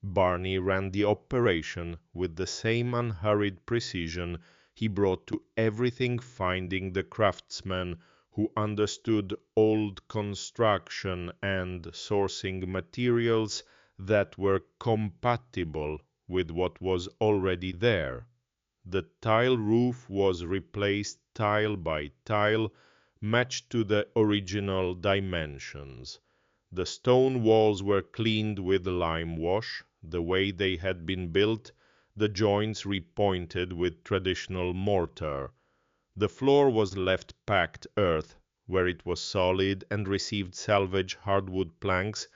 Barney ran the operation with the same unhurried precision he brought to everything, finding the craftsman who understood old construction and sourcing materials that were compatible with what was already there. The tile roof was replaced tile by tile, matched to the original dimensions. The stone walls were cleaned with lime wash, the way they had been built, the joints repointed with traditional mortar. The floor was left packed earth, where it was solid, and received salvage hardwood planks,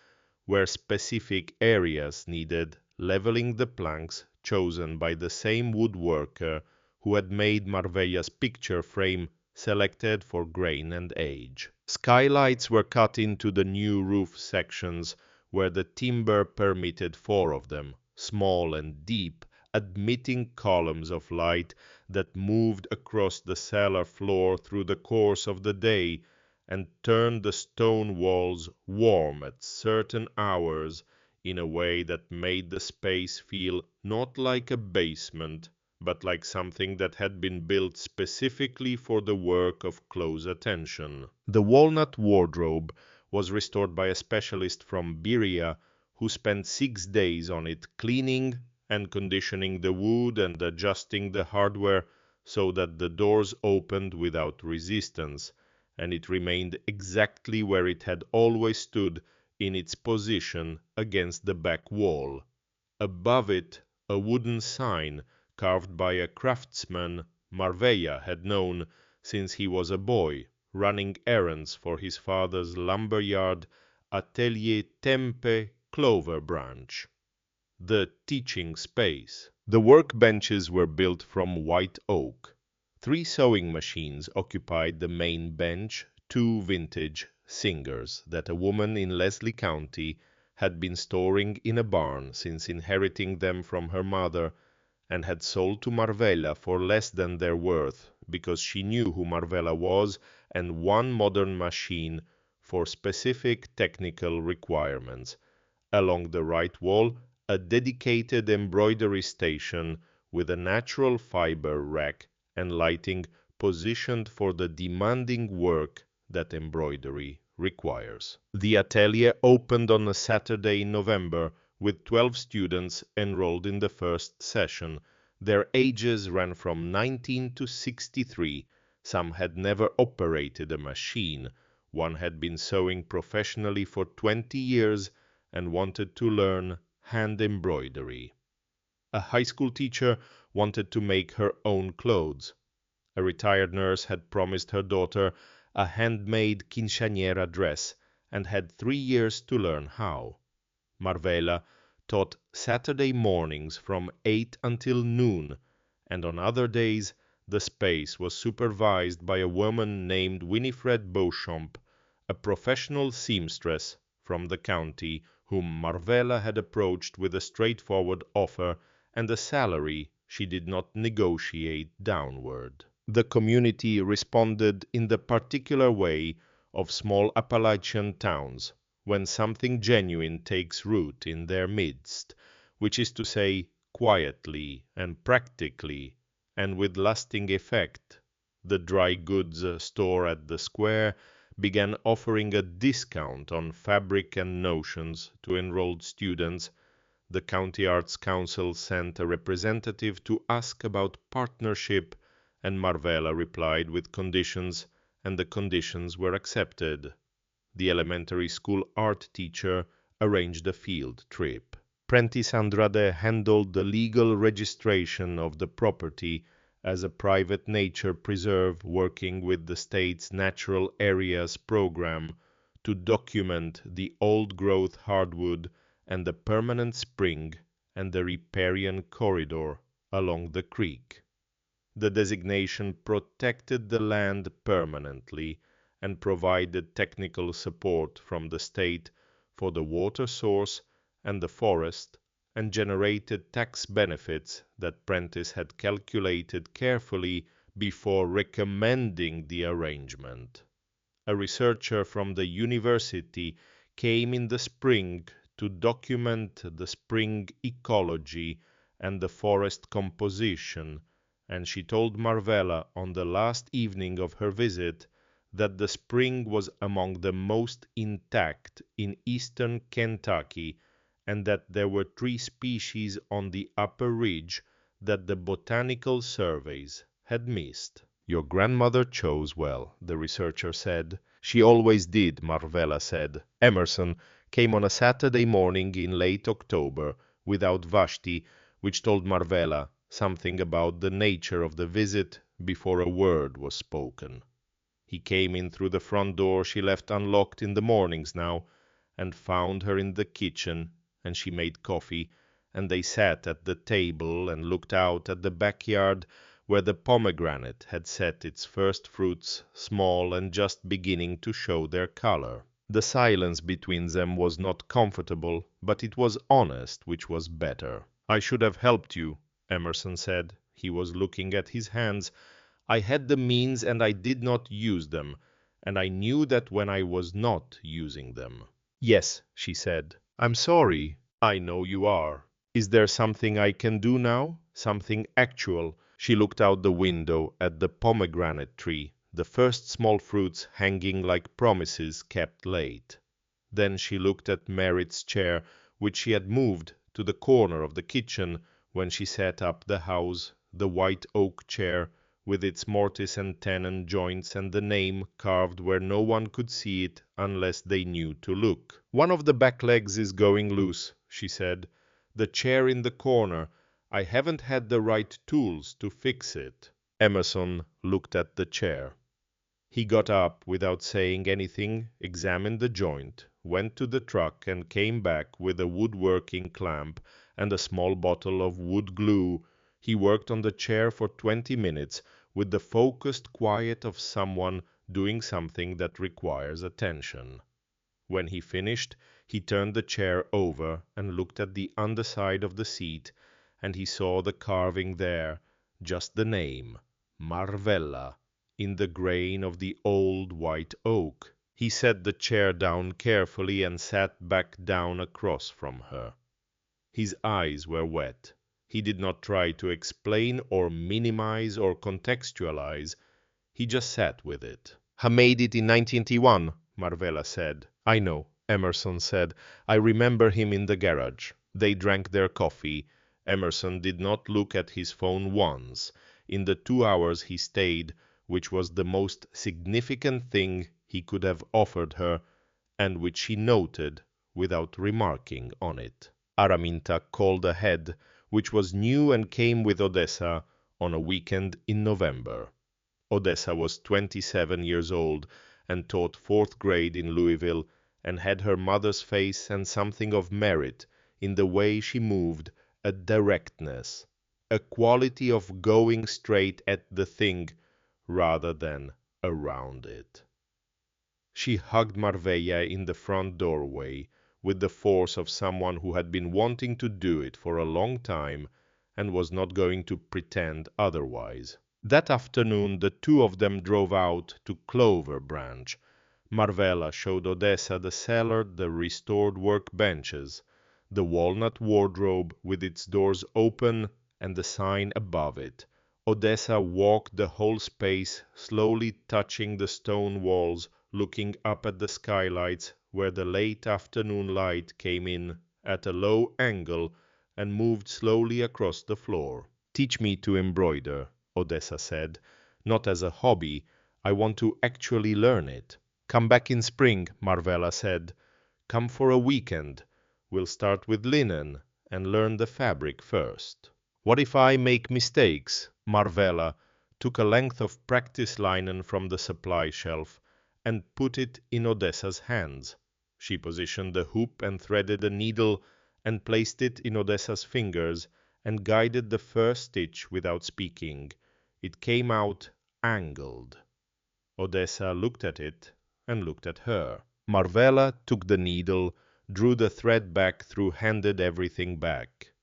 where specific areas needed leveling, the planks chosen by the same woodworker who had made Marvella's picture frame selected for grain and age. Skylights were cut into the new roof sections, where the timber permitted 4 of them, small and deep, admitting columns of light that moved across the cellar floor through the course of the day and turned the stone walls warm at certain hours in a way that made the space feel not like a basement, but like something that had been built specifically for the work of close attention. The walnut wardrobe was restored by a specialist from Berea who spent 6 days on it, cleaning and conditioning the wood and adjusting the hardware so that the doors opened without resistance, and it remained exactly where it had always stood in its position against the back wall. Above it, a wooden sign carved by a craftsman Marvella had known since he was a boy, running errands for his father's lumber yard, Atelier Tempe, Clover Branch. The teaching space. The workbenches were built from white oak. 3 sewing machines occupied the main bench, 2 vintage Singers that a woman in Leslie County had been storing in a barn since inheriting them from her mother, and had sold to Marvella for less than their worth, because she knew who Marvella was, and 1 modern machine for specific technical requirements. Along the right wall, a dedicated embroidery station with a natural fiber rack and lighting positioned for the demanding work that embroidery requires. The atelier opened on a Saturday in November with 12 students enrolled in the first session. Their ages ran from 19 to 63. Some had never operated a machine. One had been sewing professionally for 20 years and wanted to learn hand embroidery. A high school teacher wanted to make her own clothes. A retired nurse had promised her daughter a handmade quinceañera dress and had 3 years to learn how. Marvella taught Saturday mornings from 8 until noon, and on other days the space was supervised by a woman named Winifred Beauchamp, a professional seamstress from the county, whom Marvella had approached with a straightforward offer and a salary she did not negotiate downward. The community responded in the particular way of small Appalachian towns when something genuine takes root in their midst, which is to say, quietly and practically, and with lasting effect. The dry goods store at the square began offering a discount on fabric and notions to enrolled students. The County Arts Council sent a representative to ask about partnership, and Marvella replied with conditions, and the conditions were accepted. The elementary school art teacher arranged a field trip. Prentice Andrade handled the legal registration of the property as a private nature preserve working with the state's Natural Areas program to document the old-growth hardwood and the permanent spring and the riparian corridor along the creek. The designation protected the land permanently and provided technical support from the state for the water source and the forest, and generated tax benefits that Prentice had calculated carefully before recommending the arrangement. A researcher from the university came in the spring to document the spring ecology and the forest composition, and she told Marvella on the last evening of her visit that the spring was among the most intact in eastern Kentucky, and that there were 3 species on the upper ridge that the botanical surveys had missed. Your grandmother chose well, the researcher said. She always did, Marvella said. Emerson came on a Saturday morning in late October without Vashti, which told Marvella something about the nature of the visit before a word was spoken. He came in through the front door she left unlocked in the mornings now, and found her in the kitchen, and she made coffee, and they sat at the table and looked out at the backyard where the pomegranate had set its first fruits, small and just beginning to show their color. The silence between them was not comfortable, but it was honest, which was better. "I should have helped you," Emerson said. He was looking at his hands. "I had the means and I did not use them, and I knew that when I was not using them." "Yes," she said. "I'm sorry." "I know you are. Is there something I can do now? Something actual?" She looked out the window at the pomegranate tree, the first small fruits hanging like promises kept late. Then she looked at Merritt's chair, which she had moved to the corner of the kitchen when she set up the house, the white oak chair, with its mortise and tenon joints and the name carved where no one could see it unless they knew to look. "One of the back legs is going loose," she said. "The chair in the corner. I haven't had the right tools to fix it." Emerson looked at the chair. He got up without saying anything, examined the joint, went to the truck and came back with a woodworking clamp and a small bottle of wood glue. He worked on the chair for 20 minutes with the focused quiet of someone doing something that requires attention. When he finished, he turned the chair over and looked at the underside of the seat, and he saw the carving there, just the name, Marvella, in the grain of the old white oak. He set the chair down carefully and sat back down across from her. His eyes were wet. He did not try to explain or minimize or contextualize. He just sat with it. "I made it in 1981, Marvella said. "I know," Emerson said. "I remember him in the garage." They drank their coffee. Emerson did not look at his phone once in the 2 hours he stayed, which was the most significant thing he could have offered her, and which she noted without remarking on it. Araminta called ahead, which was new and came with Odessa on a weekend in November. Odessa was 27 years old and taught 4th grade in Louisville and had her mother's face and something of merit in the way she moved, a directness, a quality of going straight at the thing rather than around it. She hugged Marvella in the front doorway with the force of someone who had been wanting to do it for a long time and was not going to pretend otherwise. That afternoon the two of them drove out to Clover Branch. Marvella showed Odessa the cellar, the restored work benches, the walnut wardrobe with its doors open and the sign above it. Odessa walked the whole space, slowly touching the stone walls, looking up at the skylights where the late afternoon light came in at a low angle and moved slowly across the floor. "Teach me to embroider," Odessa said. "Not as a hobby. I want to actually learn it." "Come back in spring," Marvella said. "Come for a weekend. We'll start with linen and learn the fabric first." "What if I make mistakes?" Marvella took a length of practice linen from the supply shelf and put it in Odessa's hands. She positioned the hoop and threaded a needle and placed it in Odessa's fingers and guided the first stitch without speaking. It came out angled. Odessa looked at it and looked at her. Marvella took the needle, drew the thread back through, handed everything back.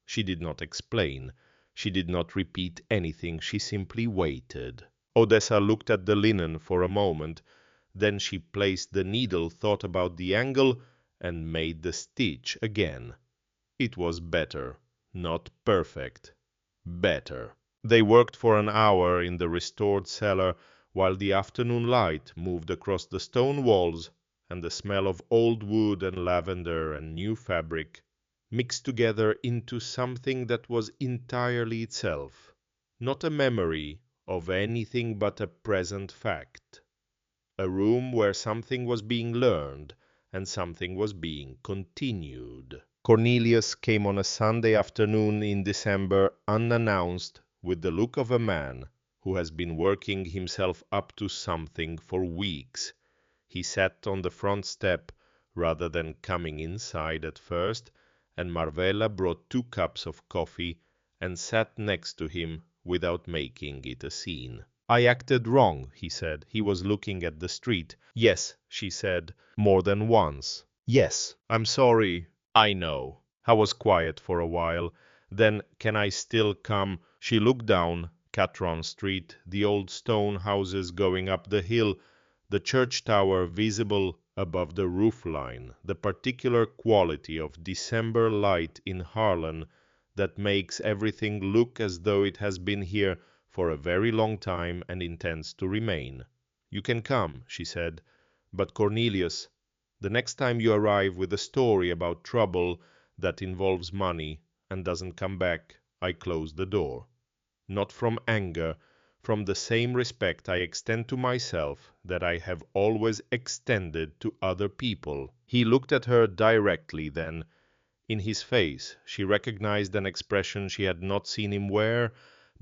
She did not explain. She did not repeat anything. She simply waited. Odessa looked at the linen for a moment. Then she placed the needle, thought about the angle, and made the stitch again. It was better. Not perfect. Better. They worked for an hour in the restored cellar while the afternoon light moved across the stone walls and the smell of old wood and lavender and new fabric mixed together into something that was entirely itself, not a memory of anything but a present fact. A room where something was being learned and something was being continued. Cornelius came on a Sunday afternoon in December unannounced, with the look of a man who has been working himself up to something for weeks. He sat on the front step rather than coming inside at first, and Marvella brought 2 cups of coffee and sat next to him without making it a scene. "I acted wrong," he said. He was looking at the street. "Yes," she said, more than once. "Yes, I'm sorry." "I know." I was quiet for a while. Then, "Can I still come?" She looked down Catron Street, the old stone houses going up the hill, the church tower visible above the roof line, the particular quality of December light in Harlem that makes everything look as though it has been here for a very long time and intends to remain. "You can come," she said. "But Cornelius, the next time you arrive with a story about trouble that involves money and doesn't come back, I close the door. Not from anger, from the same respect I extend to myself that I have always extended to other people." He looked at her directly then. In his face she recognized an expression she had not seen him wear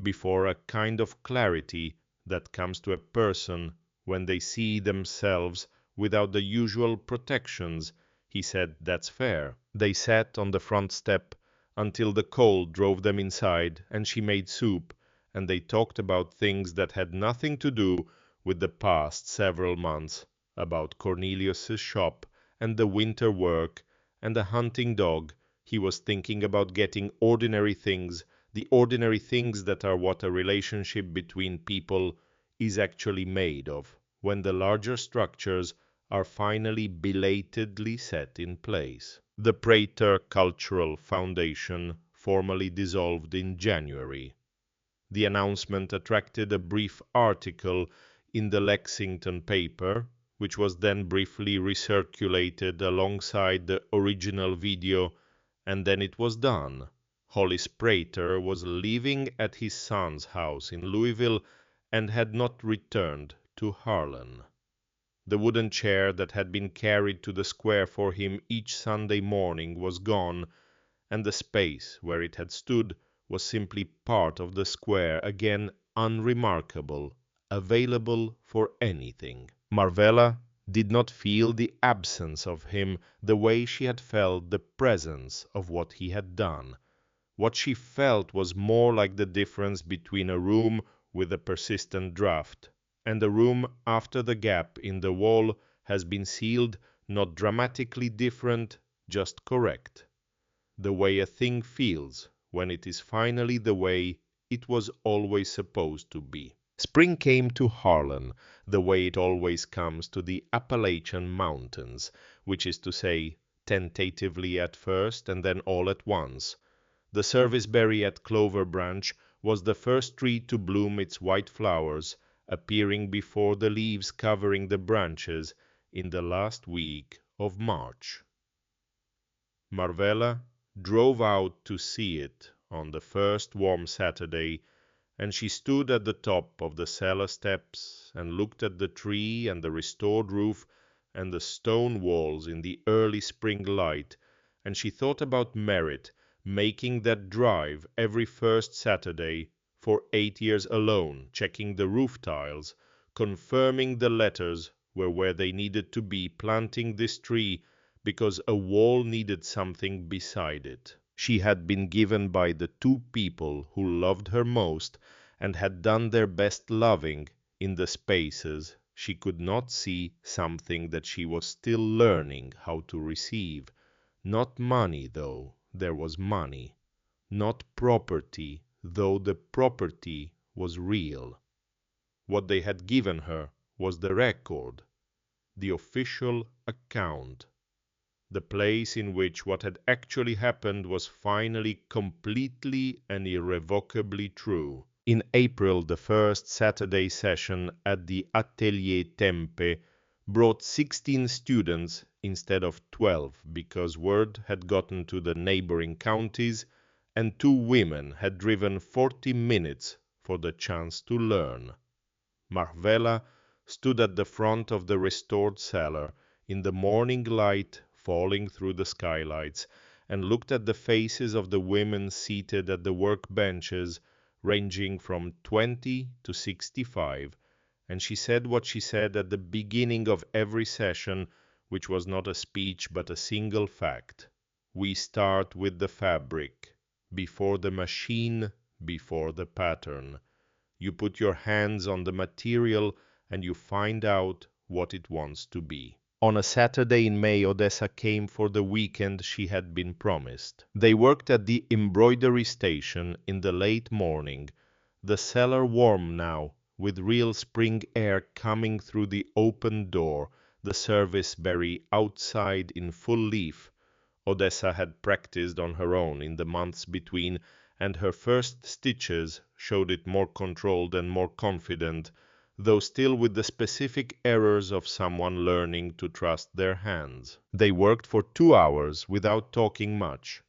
before, a kind of clarity that comes to a person when they see themselves without the usual protections. He said, "That's fair." They sat on the front step until the cold drove them inside, and she made soup, and they talked about things that had nothing to do with the past several months, about Cornelius's shop and the winter work and the hunting dog. He was thinking about getting ordinary things, the ordinary things that are what a relationship between people is actually made of, when the larger structures are finally belatedly set in place. The Prater Cultural Foundation formally dissolved in January. The announcement attracted a brief article in the Lexington paper, which was then briefly recirculated alongside the original video, and then it was done. Hollis Prater was living at his son's house in Louisville and had not returned to Harlan. The wooden chair that had been carried to the square for him each Sunday morning was gone, and the space where it had stood was simply part of the square, again unremarkable, available for anything. Marvella did not feel the absence of him the way she had felt the presence of what he had done. What she felt was more like the difference between a room with a persistent draught and a room after the gap in the wall has been sealed, not dramatically different, just correct. The way a thing feels when it is finally the way it was always supposed to be. Spring came to Harlan the way it always comes to the Appalachian Mountains, which is to say, tentatively at first and then all at once. The serviceberry at Clover Branch was the first tree to bloom its white flowers, appearing before the leaves covering the branches in the last week of March. Marvella drove out to see it on the first warm Saturday, and she stood at the top of the cellar steps and looked at the tree and the restored roof and the stone walls in the early spring light, and she thought about Merritt making that drive every first Saturday for 8 years alone, checking the roof tiles, confirming the letters were where they needed to be, planting this tree because a wall needed something beside it. She had been given by the two people who loved her most and had done their best loving in the spaces she could not see, something that she was still learning how to receive. Not money, though there was money. Not property, though the property was real. What they had given her was the record, the official account, the place in which what had actually happened was finally completely and irrevocably true. In April, the first Saturday session at the Atelier Tempe brought 16 students instead of 12 because word had gotten to the neighboring counties, and 2 women had driven 40 minutes for the chance to learn. Marvella stood at the front of the restored cellar in the morning light falling through the skylights, and looked at the faces of the women seated at the work benches, ranging from 20 to 65, and she said what she said at the beginning of every session, which was not a speech but a single fact. We start with the fabric, before the machine, before the pattern. You put your hands on the material and you find out what it wants to be. On a Saturday in May, Odessa came for the weekend she had been promised. They worked at the embroidery station in the late morning, the cellar warm now, with real spring air coming through the open door, the serviceberry outside in full leaf. Odessa had practiced on her own in the months between, and her first stitches showed it more controlled and more confident, though still with the specific errors of someone learning to trust their hands. They worked for 2 hours without talking much.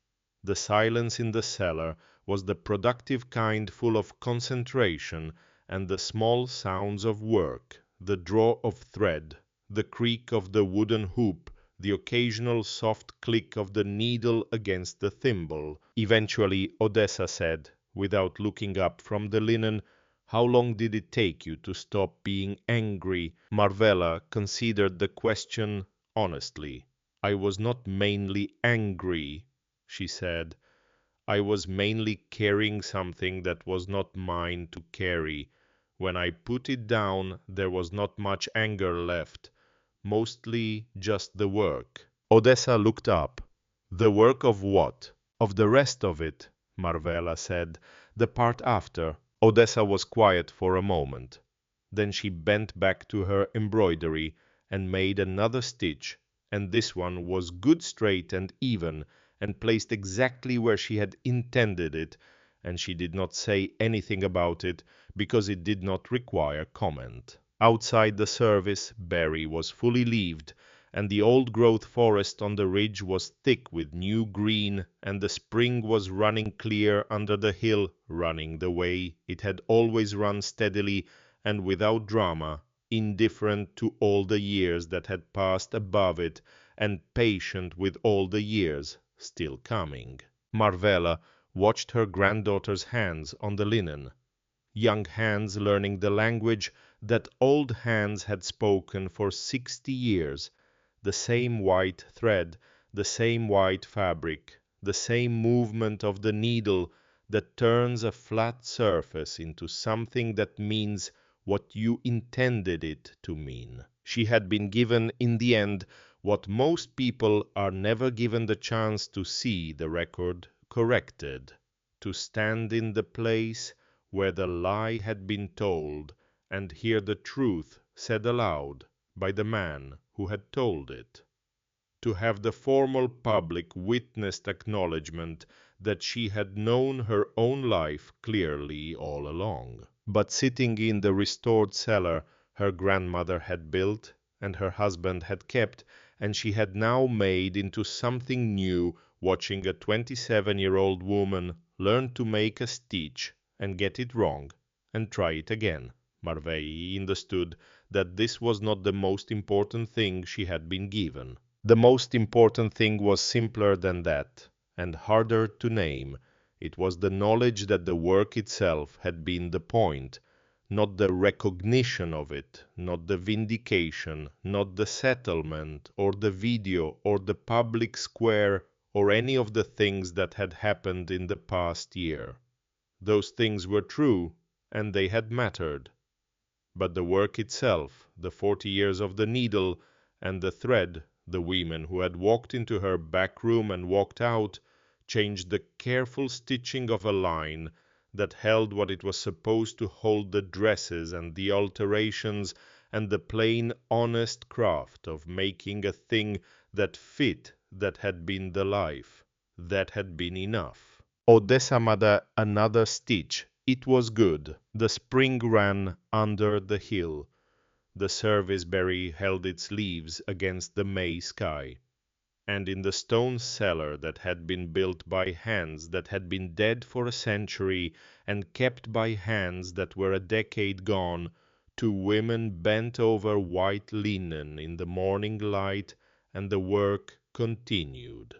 The silence in the cellar was the productive kind, full of concentration and the small sounds of work, the draw of thread, the creak of the wooden hoop, the occasional soft click of the needle against the thimble. Eventually Odessa said, without looking up from the linen, "How long did it take you to stop being angry?" Marvella considered the question honestly. "I was not mainly angry," she said. "I was mainly carrying something that was not mine to carry. When I put it down, there was not much anger left, mostly just the work." Odessa looked up. "The work of what?" "Of the rest of it," Marvella said. "The part after." Odessa was quiet for a moment. Then she bent back to her embroidery and made another stitch, and this one was good straight and even, and placed exactly where she had intended it, and she did not say anything about it, because it did not require comment. Outside the service, Barry was fully leaved, and the old-growth forest on the ridge was thick with new green, and the spring was running clear under the hill, running the way it had always run steadily and without drama, indifferent to all the years that had passed above it, and patient with all the years still coming. Marvella watched her granddaughter's hands on the linen, young hands learning the language that old hands had spoken for 60 years, the same white thread, the same white fabric, the same movement of the needle that turns a flat surface into something that means what you intended it to mean. She had been given, in the end, what most people are never given the chance to see the record corrected, to stand in the place where the lie had been told, and hear the truth said aloud by the man who had told it, to have the formal public witnessed acknowledgment that she had known her own life clearly all along. But sitting in the restored cellar her grandmother had built and her husband had kept, and she had now made into something new, watching a 27-year-old woman learn to make a stitch and get it wrong and try it again, Marvella understood that this was not the most important thing she had been given. The most important thing was simpler than that, and harder to name. It was the knowledge that the work itself had been the point, not the recognition of it, not the vindication, not the settlement, or the video, or the public square, or any of the things that had happened in the past year. Those things were true, and they had mattered. But the work itself, the 40 years of the needle, and the thread, the women who had walked into her back room and walked out, changed the careful stitching of a line that held what it was supposed to hold, the dresses and the alterations, and the plain, honest craft of making a thing that fit, that had been the life, that had been enough. Odesamada another stitch. It was good. The spring ran under the hill. The serviceberry held its leaves against the May sky. And in the stone cellar that had been built by hands that had been dead for a century and kept by hands that were a decade gone, two women bent over white linen in the morning light, and the work continued.